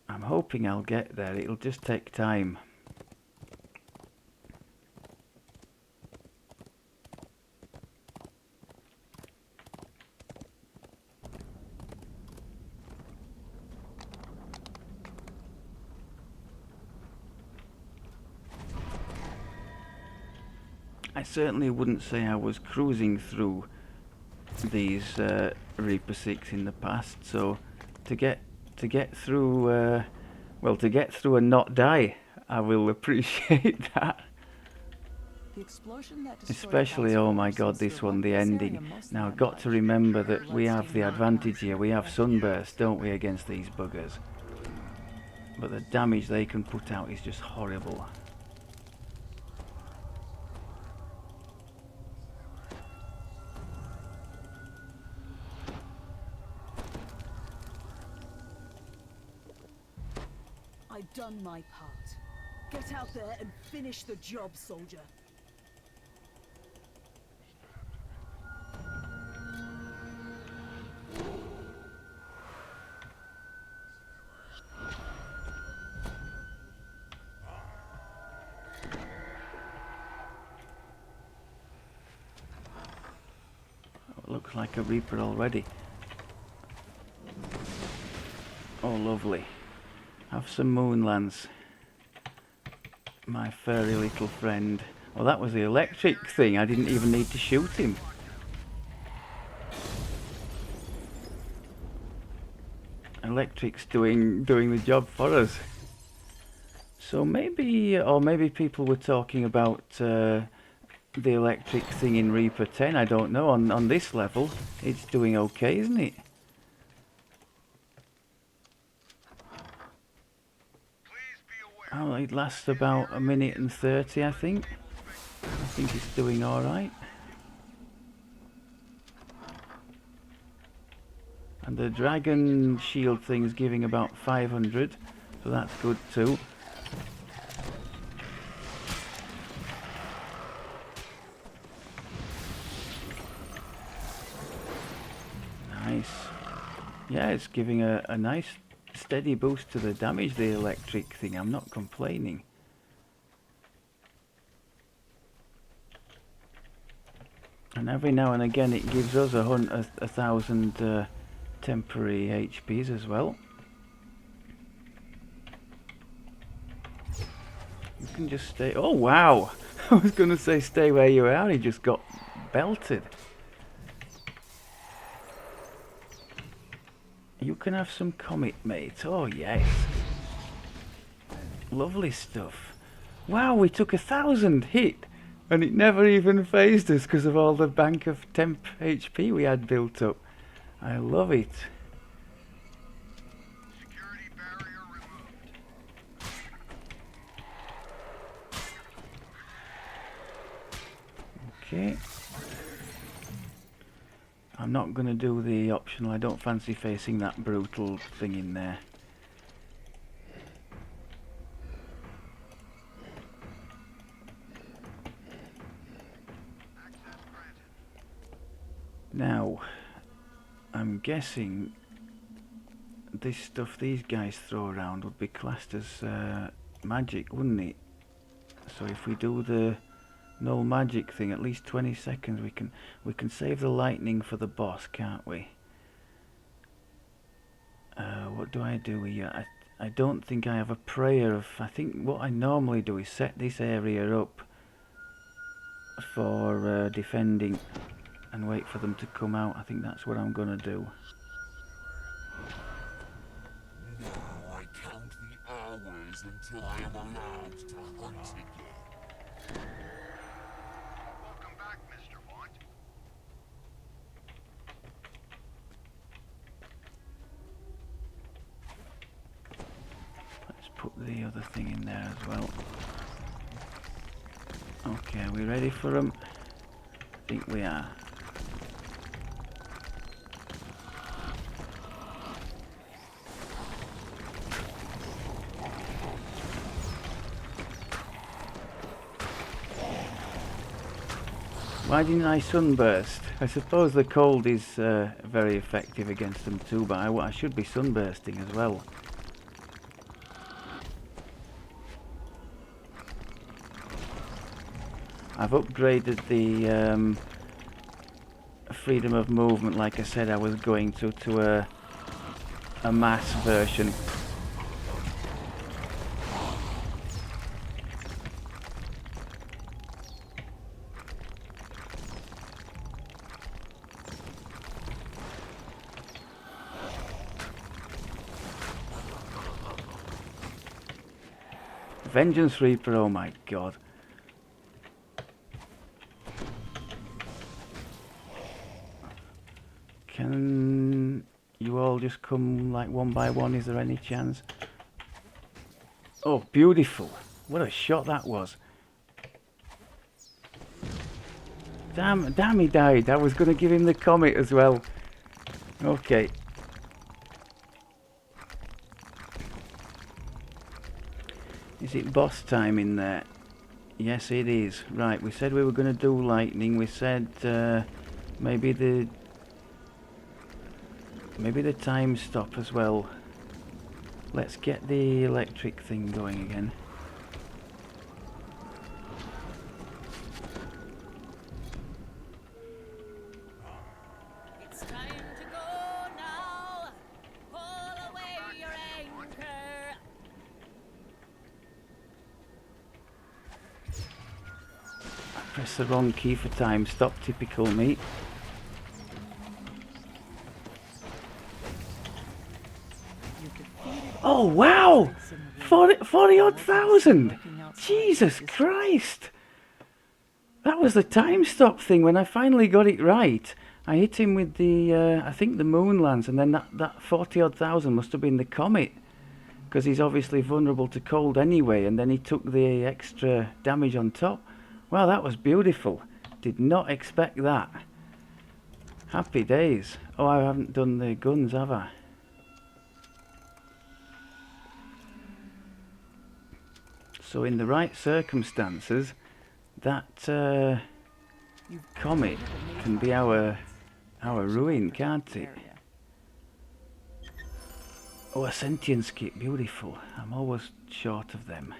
I'm hoping I'll get there. It'll just take time. I certainly wouldn't say I was cruising through these Reaper 6 in the past, so to get through well, to get through and not die, I will appreciate that. Especially, oh my god, this one, the ending. Now I've got to remember that we have the advantage here. We have sunburst, don't we, against these buggers? But the damage they can put out is just horrible. I've done my part. Get out there and finish the job, soldier. Oh, looks like a Reaper already. Oh, lovely. Have some moonlands, my furry little friend. Well, that was the electric thing. I didn't even need to shoot him. Electric's doing the job for us. So maybe, or maybe people were talking about the electric thing in Reaper 10. I don't know. On this level, it's doing okay, isn't it? Oh, it lasts about 1:30, I think. I think it's doing alright. And the dragon shield thing is giving about 500, so that's good too. Nice. Yeah, it's giving a nice steady boost to the damage, the electric thing. I'm not complaining. And every now and again it gives us a 1,000 temporary HPs as well. You can just stay. Oh wow! I was going to say stay where you are. He just got belted. You can have some comet, mate. Oh yes. Lovely stuff. Wow, we took 1,000 hit and it never even phased us because of all the bank of temp HP we had built up. I love it. Security barrier removed. Okay. I'm not going to do the optional. I don't fancy facing that brutal thing in there. Now, I'm guessing this stuff these guys throw around would be classed as magic, wouldn't it? So if we do the null magic thing, at least 20 seconds, we can save the lightning for the boss, can't we? What do I do here? I don't think I have a prayer of... I think what I normally do is set this area up for defending and wait for them to come out. I think that's what I'm going to do. Now I count the hours until I am allowed to hunt again. Welcome back, Mr. Bond. Let's put the other thing in there as well. Okay, are we ready for them? I think we are. Why didn't I sunburst? I suppose the cold is very effective against them too, but I should be sunbursting as well. I've upgraded the freedom of movement, like I said I was going to a mass version. Vengeance Reaper, oh my god. Can you all just come like one by one? Is there any chance? Oh, beautiful. What a shot that was. Damn he died. I was going to give him the comet as well. Okay. Is it boss time in there? Yes, it is. Right, we said we were going to do lightning. We said maybe the time stop as well. Let's get the electric thing going again. It's time to go now. Haul away your anchor. I pressed the wrong key for time stop, typical me. Oh wow! 40 odd thousand! Jesus Christ! That was the time stop thing. When I finally got it right, I hit him with the, I think the moon lance, and then that 40 odd thousand must have been the comet. Because he's obviously vulnerable to cold anyway, and then he took the extra damage on top. Wow, that was beautiful. Did not expect that. Happy days. Oh, I haven't done the guns, have I? So in the right circumstances, that comet can be our ruin, can't it? Oh, a sentience kit, beautiful. I'm always short of them.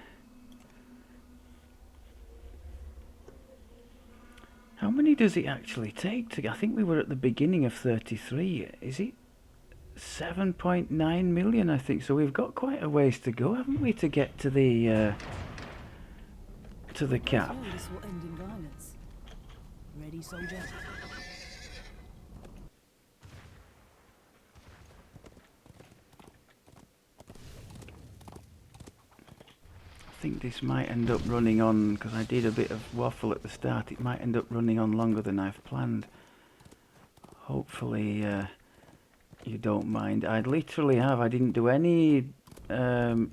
How many does it actually take to... I think we were at the beginning of 33. Is it 7.9 million, I think? So we've got quite a ways to go, haven't we, to get to the cap? This will end in violence. Ready, soldier? I think this might end up running on, because I did a bit of waffle at the start, it might end up running on longer than I've planned. Hopefully you don't mind. I didn't do any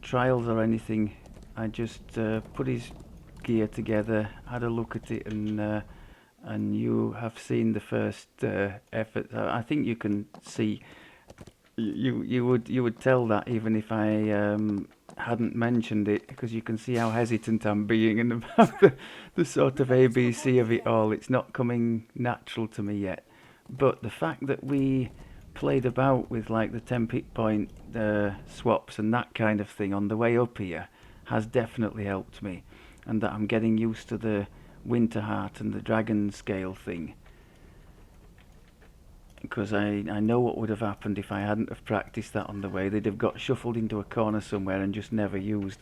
trials or anything. I just put his gear together, had a look at it, and you have seen the first effort. I think you can see, you would tell that even if I hadn't mentioned it, because you can see how hesitant I'm being and about the sort of ABC of it all. It's not coming natural to me yet, but the fact that we played about with like the 10 hit point swaps and that kind of thing on the way up here has definitely helped me, and that I'm getting used to the Winterheart and the Dragon scale thing because I know what would have happened if I hadn't have practiced that on the way. They'd have got shuffled into a corner somewhere and just never used.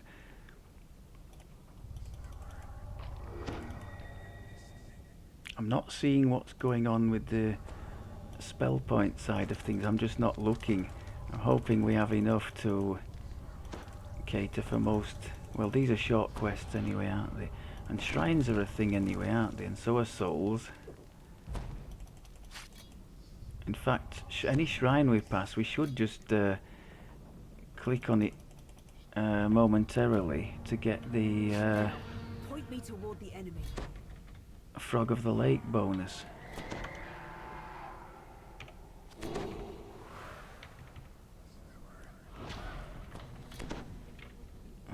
I'm not seeing what's going on with the spell point side of things. I'm just not looking. I'm hoping we have enough to cater for most. Well, these are short quests anyway, aren't they? And shrines are a thing anyway, aren't they? And so are souls. In fact, any shrine we pass, we should just click on it momentarily to get the Point me toward the enemy. Frog of the Lake bonus.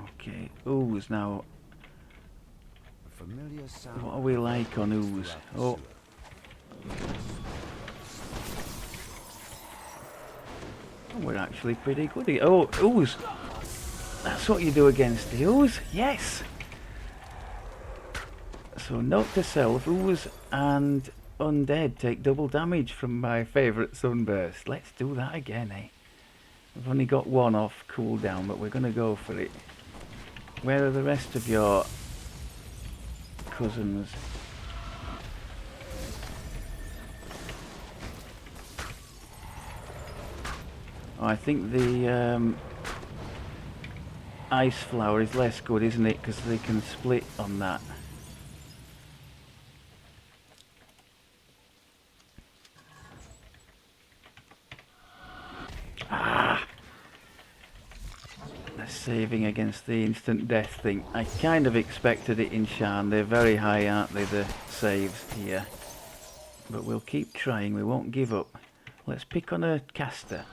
Okay, ooze now. A familiar sound. What are we like on ooze? Oh. We're actually pretty good at. Oh, ooze! That's what you do against the ooze? Yes! So note to self, ooze and undead take double damage from my favourite sunburst. Let's do that again, eh? We've only got one off cooldown, but we're gonna go for it. Where are the rest of your cousins? Oh, I think the ice flower is less good, isn't it? Because they can split on that. Ah! They're saving against the instant death thing. I kind of expected it in Shan. They're very high, aren't they, the saves here? But we'll keep trying. We won't give up. Let's pick on a caster.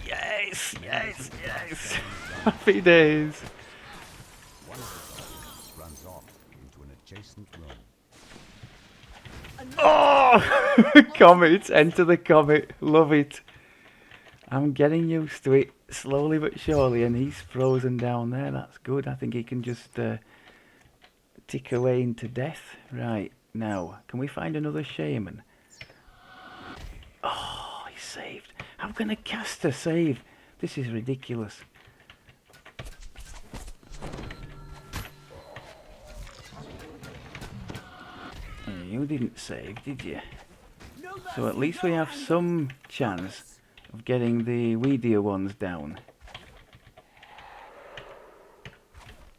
Yes, yes, yes. Happy days. One of the cogs runs off into an adjacent room. Oh! Comet. Enter the comet. Love it. I'm getting used to it slowly but surely, and he's frozen down there. That's good. I think he can just tick away into death. Right, now, can we find another shaman? Oh, he saved. How can a caster save? This is ridiculous. You didn't save, did you? So at least we have some chance of getting the weedier ones down.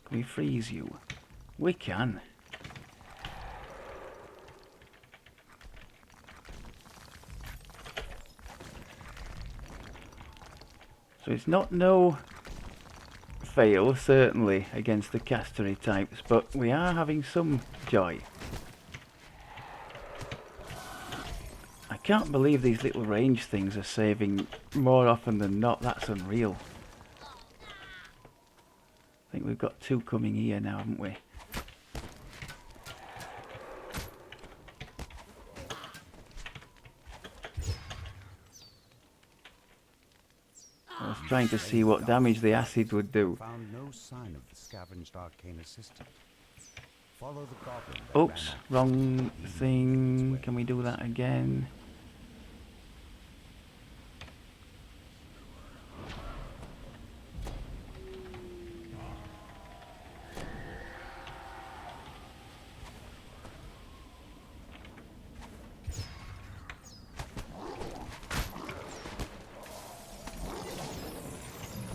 Can we freeze you? We can. So it's not no fail, certainly, against the castery types, but we are having some joy. I can't believe these little range things are saving more often than not. That's unreal. I think we've got two coming here now, haven't we? I was trying to see what damage the acid would do. Found no sign of the scavenged arcane assistant. Follow the goblin that Oops, ran off. wrong thing. Can we do that again?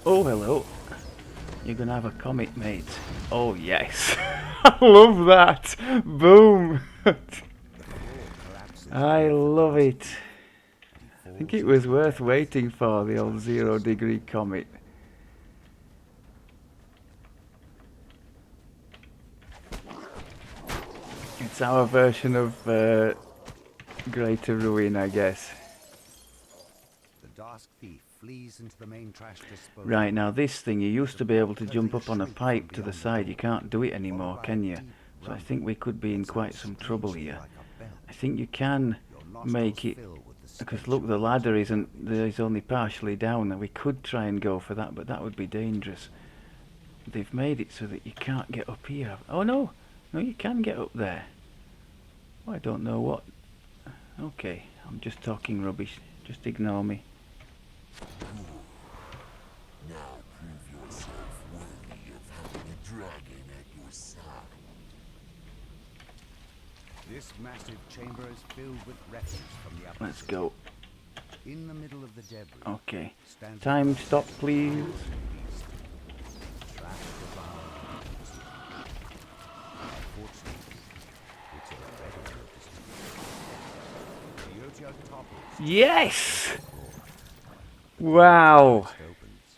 Oh, hello. You're gonna have a comet, mate. Oh, yes. I love that. Boom. I love it. I think it was worth waiting for, the old 0-degree comet. It's our version of Greater Ruin, I guess. The Dusk Thief flees into the main trash disposal. Right, now this thing, you used to be able to jump up on a pipe to the side. You can't do it anymore, can you? So I think we could be in quite some trouble here. I think you can make it, because look, the ladder is only partially down, and we could try and go for that, but that would be dangerous. They've made it so that you can't get up here. Oh no, no, you can get up there. Oh, I don't know what. Okay, I'm just talking rubbish. Just ignore me. Now prove yourself worthy of having a dragon at your side. This massive chamber is filled with refuse from the upper Let's system. go. In the middle of the debris Okay. stands Time stop, please. beast. Trapped devoured. Unfortunately, it's already noticed. The Otiak topples. Yes! Wow. First opens.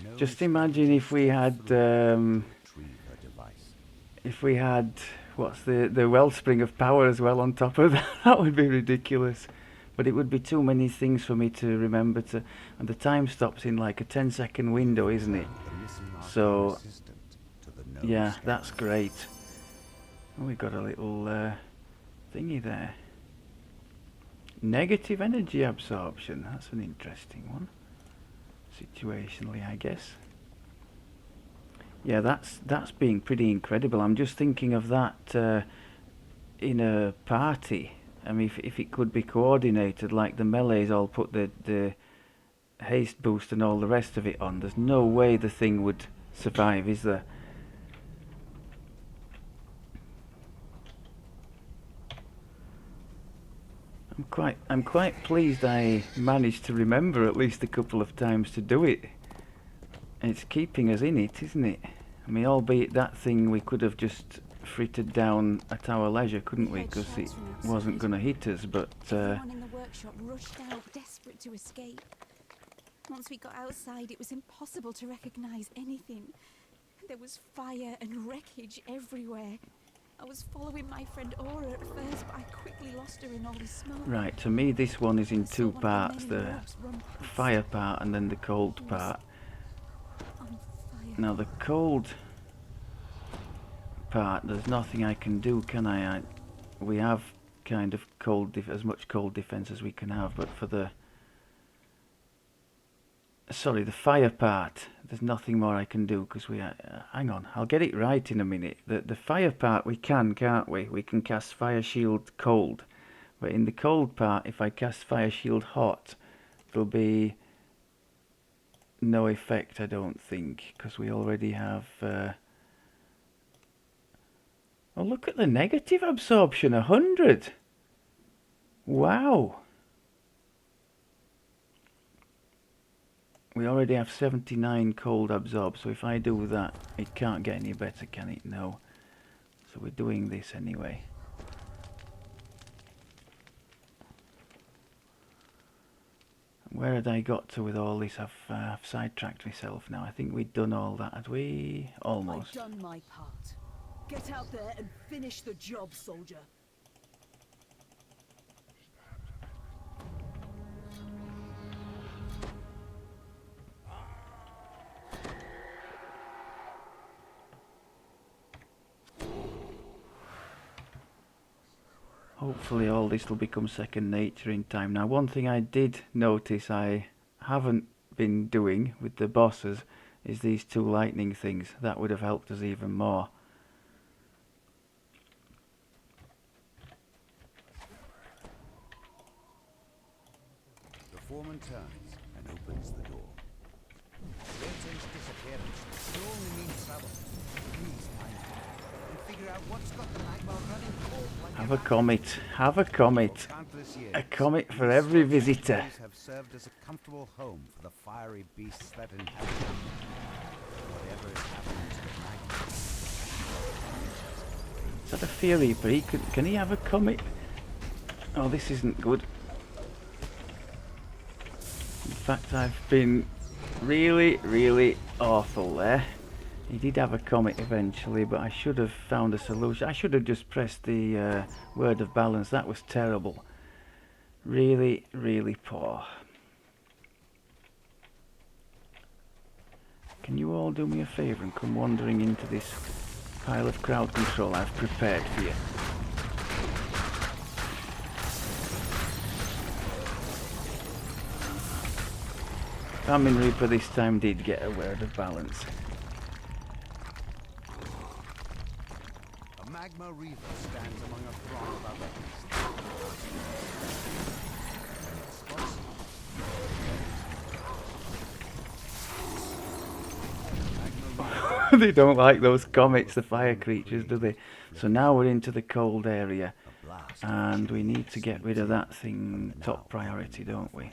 In the Just nose imagine if we had, retrieve her device. if we had, what's the wellspring of power as well on top of that. That would be ridiculous. But it would be too many things for me to remember to, and the time stops in like a 10-second window, isn't it? The missing arcane So, assistant to the gnome yeah, scanner. that's great. Oh, we got a little thingy there. Negative energy absorption. That's an interesting one. Situationally, I guess. Yeah, that's being pretty incredible. I'm just thinking of that in a party. I mean, if it could be coordinated, like the melees all put the haste boost and all the rest of it on, there's no way the thing would survive, is there? I'm quite pleased I managed to remember at least a couple of times to do it. It's keeping us in it, isn't it? I mean, albeit that thing we could have just frittered down at our leisure, couldn't we? heard Because it shouts from outside. wasn't going to hit us, but Everyone in the workshop rushed out, desperate to escape. Once we got outside, it was impossible to recognize anything. There was fire and wreckage everywhere. I was following my friend Aura at first, but I quickly lost her in all the smoke. right, to me this one is in I saw two one of parts, many the mobs run past. fire part and then the cold part. On fire. Now the cold part, there's nothing I can do, can I? We have kind of as much cold defense as we can have, but for the the fire part, there's nothing more I can do because we hang on, I'll get it right in a minute. The fire part we can't we? We can cast fire shield cold, but in the cold part, if I cast fire shield hot, there'll be no effect, I don't think, because we already have. Oh, look at the negative absorption, 100. Wow. We already have 79 cold absorb, so if I do that, it can't get any better, can it? No. So we're doing this anyway. Where had I got to with all this? I've sidetracked myself now. I think we'd done all that, had we? Almost. I've done my part. Get out there and finish the job, soldier. Hopefully all this will become second nature in time. Now, one thing I did notice I haven't been doing with the bosses is these two lightning things. That would have helped us even more. The foreman turns and opens the door. Vincent's disappearance will only mean trouble. Please find him and figure out what's got the magma running cold like Have a comet. Have a comet. For countless years, A comet for these every slopes visitor. have served as a comfortable home for the fiery beasts that inhabit them. Whatever is happening to the magma. Is that a Fear Reaper? Can he have a comet? Oh, this isn't good. In fact, I've been really, really awful there. He did have a comet eventually, but I should have found a solution. I should have just pressed the word of balance. That was terrible. Really, really poor. Can you all do me a favour and come wandering into this pile of crowd control I've prepared for you? Famine Reaper this time did get a word of balance. A magma reaver stands among a throng of other beasts. spots? They don't like those comets, the fire creatures, do they? So now we're into the cold area, A blast. and we need to get rid of that thing top priority, don't we?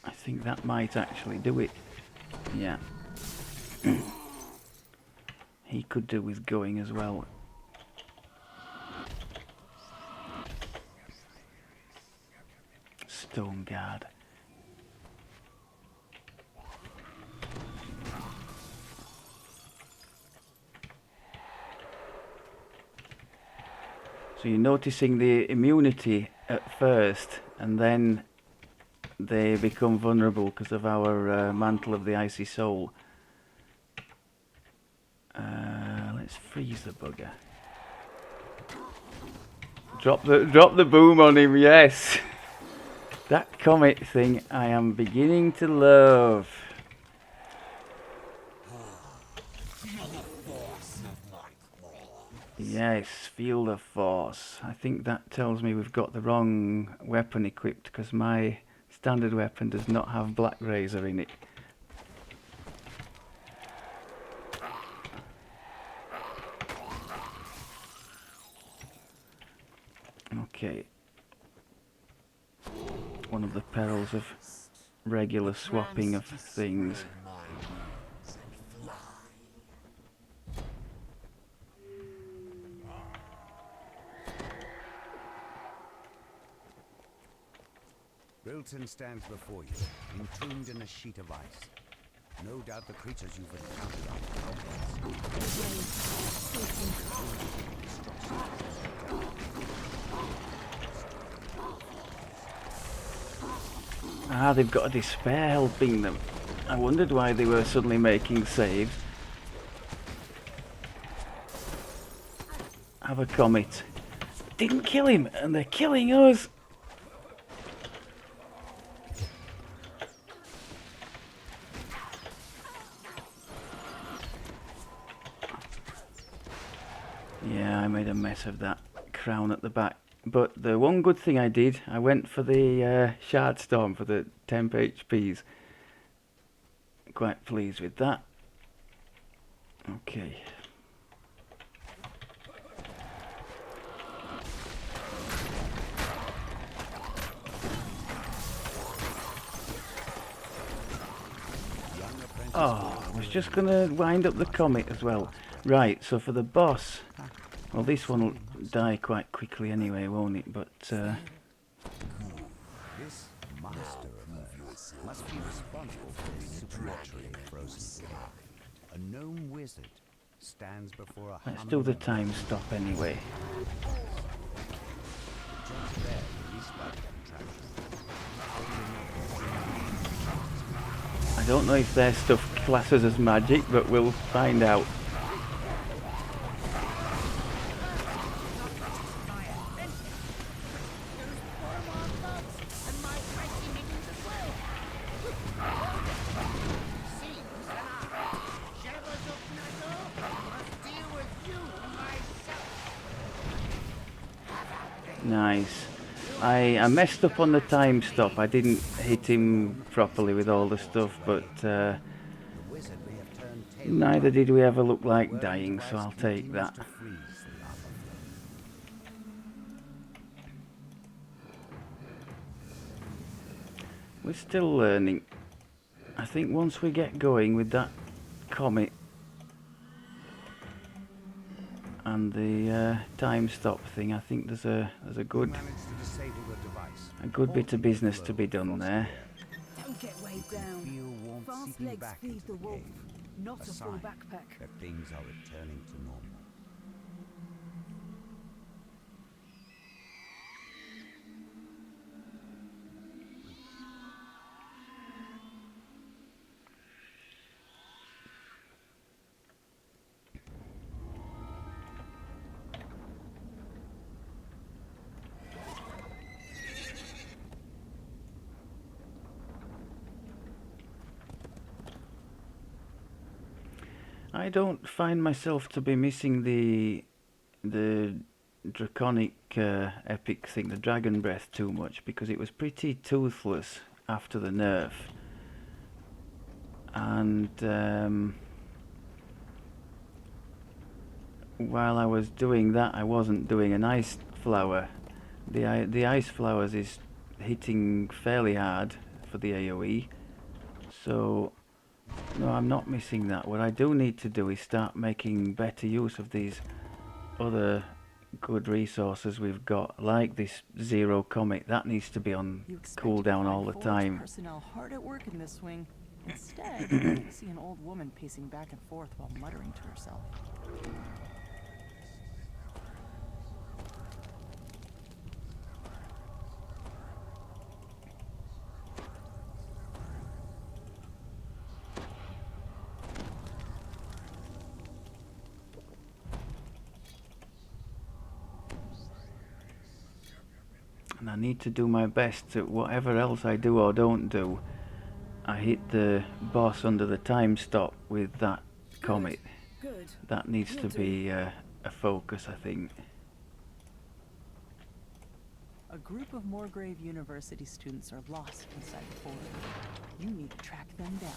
I think that might actually do it. Yeah. He could do with going as well. Stone guard. So you're noticing the immunity at first, and then they become vulnerable because of our mantle of the icy soul. Let's freeze the bugger. Drop the boom on him, yes. That comet thing I am beginning to love. Yes, feel the force. I think that tells me we've got the wrong weapon equipped because my standard weapon does not have Black Razor in it. Okay. One of the perils of regular swapping of things. Wilton stands before you, entombed in a sheet of ice. No doubt the creatures you've encountered are goblins. Ah, they've got a despair helping them. I wondered why they were suddenly making saves. Have a comet. Didn't kill him, and they're killing us. Yeah, I made a mess of that crown at the back. But the one good thing I did, I went for the Shard Storm for the temp HPs. Quite pleased with that. Okay. Oh, I was just going to wind up the comet as well. Right, so for the boss, well, this one will die quite quickly anyway, won't it? But This master of Earth must be responsible for the supernaturally frozen king. A gnome wizard stands before a let's do the time stop anyway. just there released by the contraption. I don't know if their stuff classes as magic, but we'll find out. Nice. I messed up on the time stop. I didn't hit him properly with all the stuff, but The wizard may have turned tail. neither did we ever look like dying, so I'll take that. To freeze the lava flow. We're still learning. I think once we get going with that comet and the time stop thing, I think there's a good Managed to disable the device. bit of business to be done there. Don't get weighed down. Feel warmth Fast seeping legs back feed into the the wolf, cave. not A a full sign backpack. that things are returning to normal. I don't find myself to be missing the draconic epic thing, the dragon breath, too much because it was pretty toothless after the nerf. And while I was doing that, I wasn't doing an ice flower. The ice flowers is hitting fairly hard for the AoE, so no, I'm not missing that. What I do need to do is start making better use of these other good resources we've got, like this Zero Comet. That needs to be on You expect cooldown to all find the Forge time. personnel hard at work in this wing. Instead, you see an old woman pacing back and forth while muttering to herself. And I need to do my best to whatever else I do or don't do, I hit the boss under the time stop with that comet. Good. That needs to be a focus, I think. A group of Moorgrave University students are lost inside the forge. You need to track them down.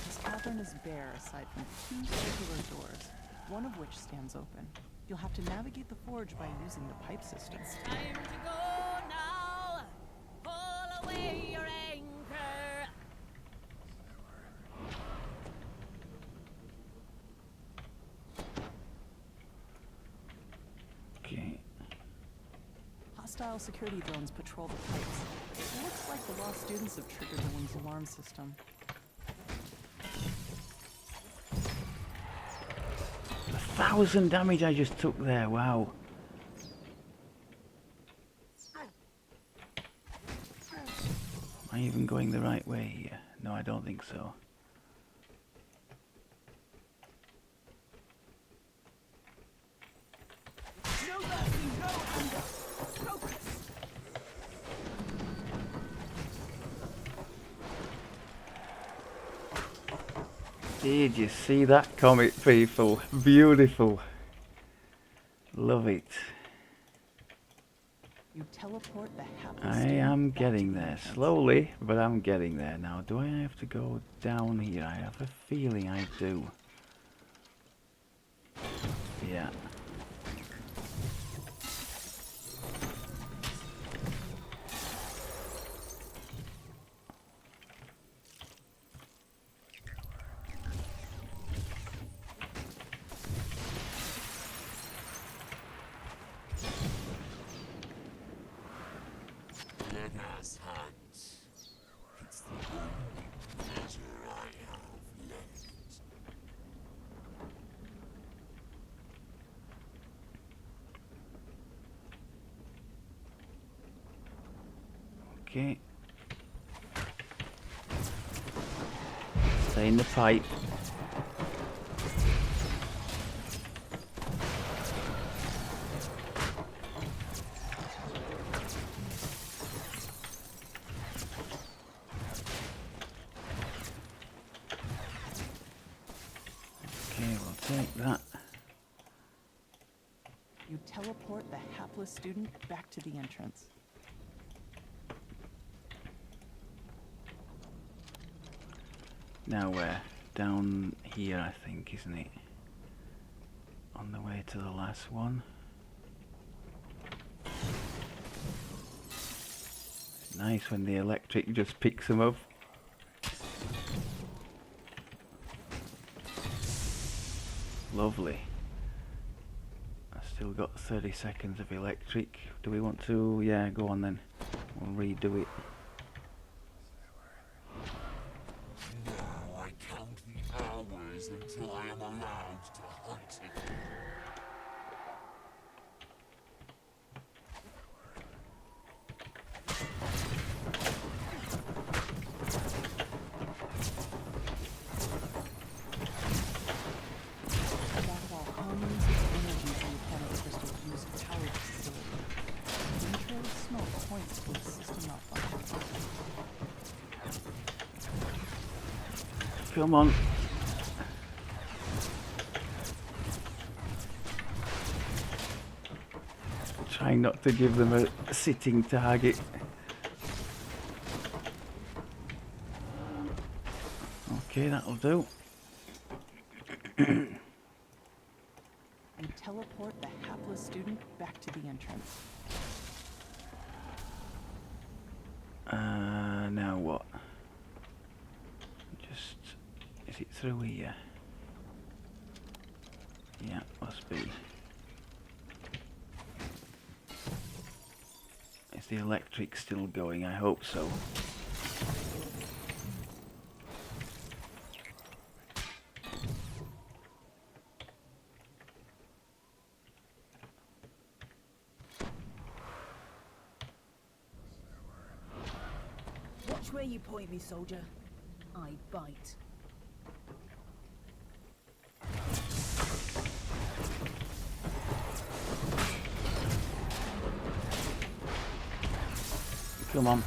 This cavern is bare aside from 2 circular doors, one of which stands open. You'll have to navigate the forge by using the pipe system. Time to go now. Pull away your anchor. Okay. Hostile security drones patrol the pipes. It looks like the lost students have triggered the wing's alarm system. 1,000 damage I just took there, wow. Am I even going the right way here? No, I don't think so. Did you see that comet, people? Beautiful. Love it. You teleport the hapless I student am back to getting the there. entrance. Slowly, but I'm getting there now. Do I have to go down here? I have a feeling I do. Yeah. Let us hunt. It's the only pleasure I have left. Okay. Stay in the pipe. Okay, we'll take that. You teleport the hapless student back to the entrance. Now where? Down here, I think, isn't it? On the way to the last one. Nice when the electric just picks them up. Lovely. I've still got 30 seconds of electric. Do we want to? Yeah, go on then. We'll redo it. Now I count the hours until I am allowed to hunt again. Back while harmonies of energy from the planet crystal use to power the facility. The trail of smoke points to a system malfunction. Come on. Trying not to give them a sitting target. Okay, that'll do. You teleport the hapless student back to the entrance. Now what? Just... is it through here? Yeah, must be. Is the electric still going? I hope so. Watch where you point me, soldier. I bite. Come on.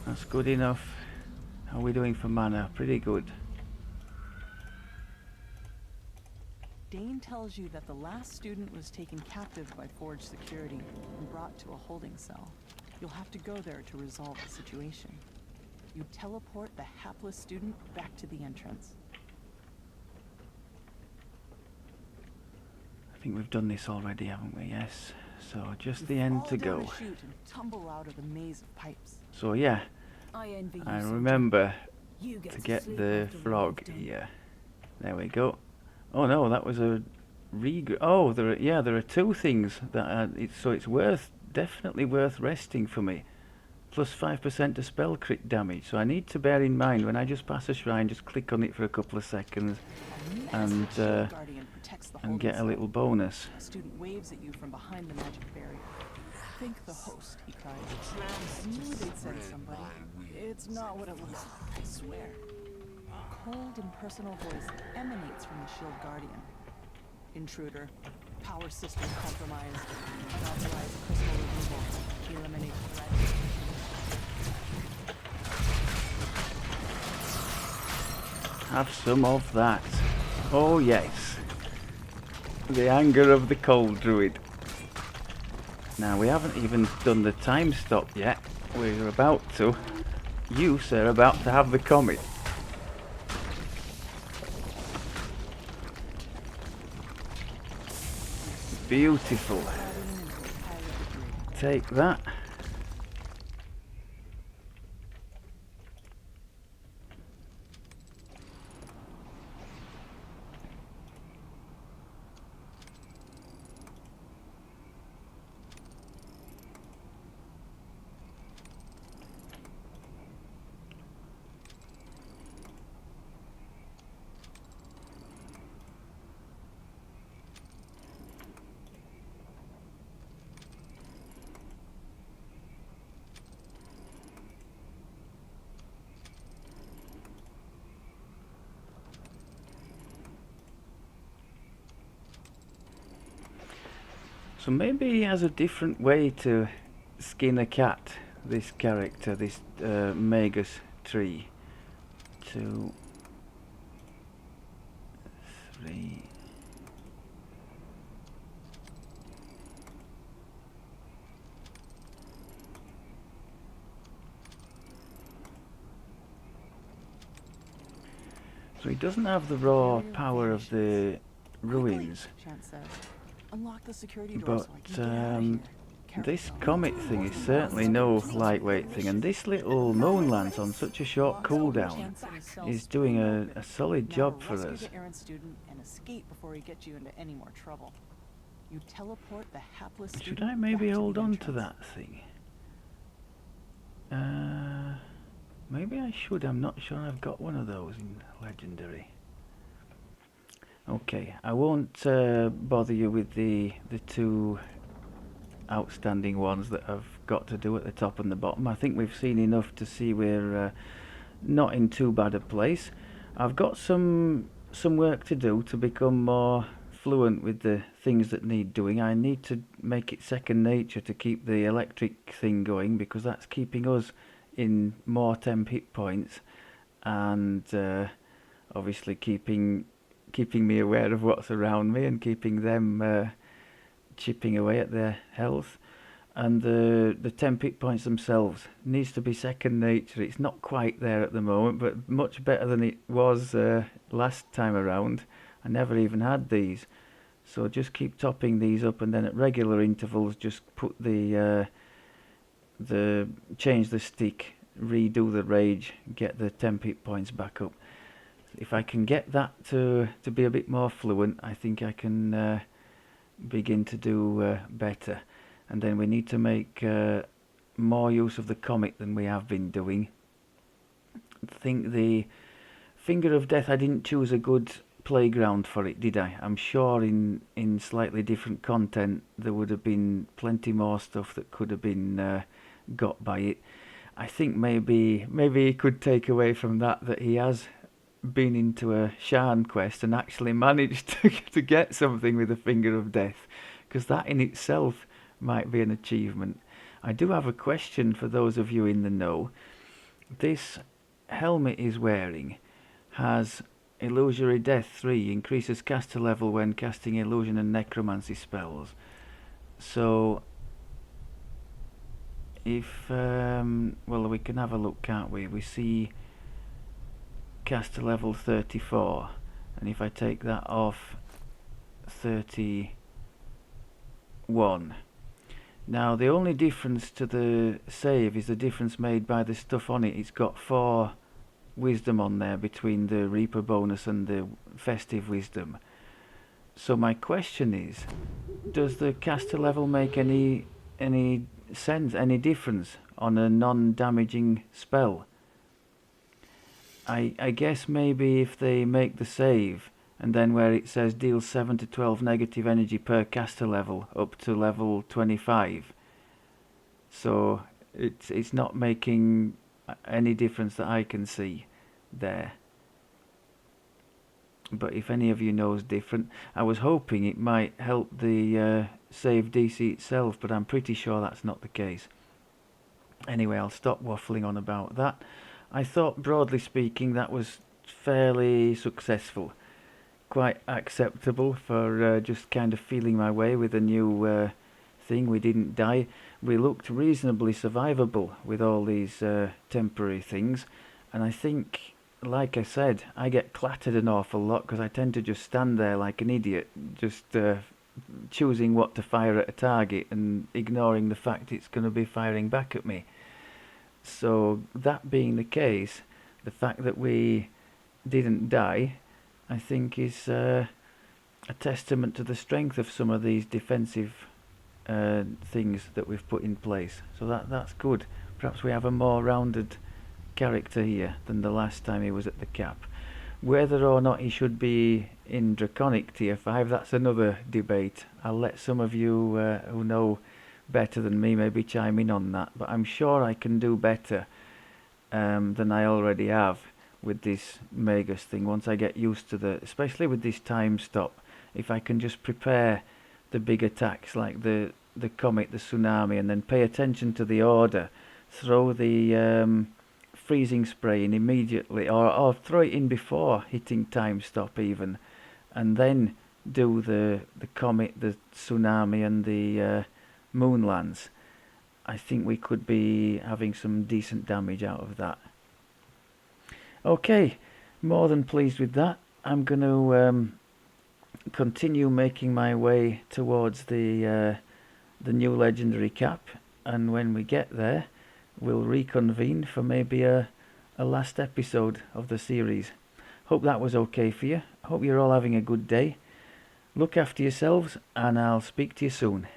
That's good enough. How are we doing for mana? Pretty good. Dane tells you that the last student was taken captive by Forge security and brought to a holding cell. You'll have to go there to resolve the situation. You teleport the hapless student back to the entrance. I think we've done this already, haven't we? Yes. So just You the end fall to down go. a chute and tumble out of the maze of pipes. So yeah, I envy you, I soldier. remember You get to get sleep the after what frog you've done. here. There we go. Oh no, that was a oh, there are two things that are, so it's definitely worth resting for me. Plus 5% to spell crit damage. So I need to bear in mind when I just pass a shrine, just click on it for a couple of seconds A and massive shield guardian protects the holding get a cell. little bonus. A student waves at you from behind the magic barrier. Thank the host, he cries. I knew they'd send somebody. It's not what it looks like, I swear. A cold, impersonal voice emanates from the shield guardian. Intruder. Power system compromised. Unauthorized crystal removal. Eliminate threat. Have some of that. Oh yes. The anger of the cold druid. Now we haven't even done the time stop yet. We're about to. You, sir, are about to have the comet. Beautiful. Take that. So maybe he has a different way to skin a cat, this character, this Magus tree. 2, 3. So he doesn't have the raw power of the ruins. Chance says. Unlock the security door so I But can get out of here. this comet thing is certainly no lightweight thing, and this little moonlance on such a short cooldown is doing a solid job for Rescue us. the errant student and escape before he gets you into any more trouble. You teleport the hapless Should student I maybe back to hold the on to entrance. that thing? Maybe I should. I'm not sure I've got one of those in Legendary. Okay, I won't bother you with the two outstanding ones that I've got to do at the top and the bottom. I think we've seen enough to see we're not in too bad a place. I've got some work to do to become more fluent with the things that need doing. I need to make it second nature to keep the electric thing going, because that's keeping us in more temp hit points, and obviously keeping me aware of what's around me and keeping them chipping away at their health. And the 10 hit points themselves needs to be second nature. It's not quite there at the moment, but much better than it was last time around. I never even had these. So just keep topping these up, and then at regular intervals just put the change the stick, redo the rage, get the 10 hit points back up. If I can get that to be a bit more fluent, I think I can begin to do better. And then we need to make more use of the comet than we have been doing. I think the Finger of Death, I didn't choose a good playground for it, did I? I'm sure in slightly different content there would have been plenty more stuff that could have been got by it. I think maybe he could take away from that he has been into a Shan quest and actually managed to get something with the Finger of Death, because that in itself might be an achievement. I do have a question for those of you in the know. This helmet he's wearing has Illusory Death 3, increases caster level when casting illusion and necromancy spells. So if well, we can have a look, can't we? We see caster level 34, and if I take that off 31, now the only difference to the save is the difference made by the stuff on it. It's got 4 wisdom on there between the Reaper bonus and the festive wisdom. So my question is, does the caster level make any sense, any difference on a non-damaging spell? I guess maybe if they make the save, and then where it says deal 7 to 12 negative energy per caster level up to level 25, so it's not making any difference that I can see there. But if any of you knows different, I was hoping it might help the save DC itself, but I'm pretty sure that's not the case. Anyway, I'll stop waffling on about that. I thought, broadly speaking, that was fairly successful. Quite acceptable for just kind of feeling my way with a new thing. We didn't die. We looked reasonably survivable with all these temporary things. And I think, like I said, I get clattered an awful lot because I tend to just stand there like an idiot, just choosing what to fire at a target and ignoring the fact it's going to be firing back at me. So that being the case, the fact that we didn't die, I think is a testament to the strength of some of these defensive things that we've put in place. So that's good. Perhaps we have a more rounded character here than the last time he was at the cap. Whether or not he should be in Draconic tier 5, that's another debate. I'll let some of you who know better than me maybe chime in on that, but I'm sure I can do better than I already have with this Magus thing once I get used to especially with this time stop. If I can just prepare the big attacks like the comet, the tsunami, and then pay attention to the order, throw the freezing spray in immediately, or throw it in before hitting time stop even, and then do the comet, the tsunami, and the moonlands, I think we could be having some decent damage out of that. Okay, more than pleased with that. I'm going to continue making my way towards the new legendary cap, and when we get there we'll reconvene for maybe a last episode of the series. Hope that was okay for you. Hope you're all having a good day. Look after yourselves, and I'll speak to you soon.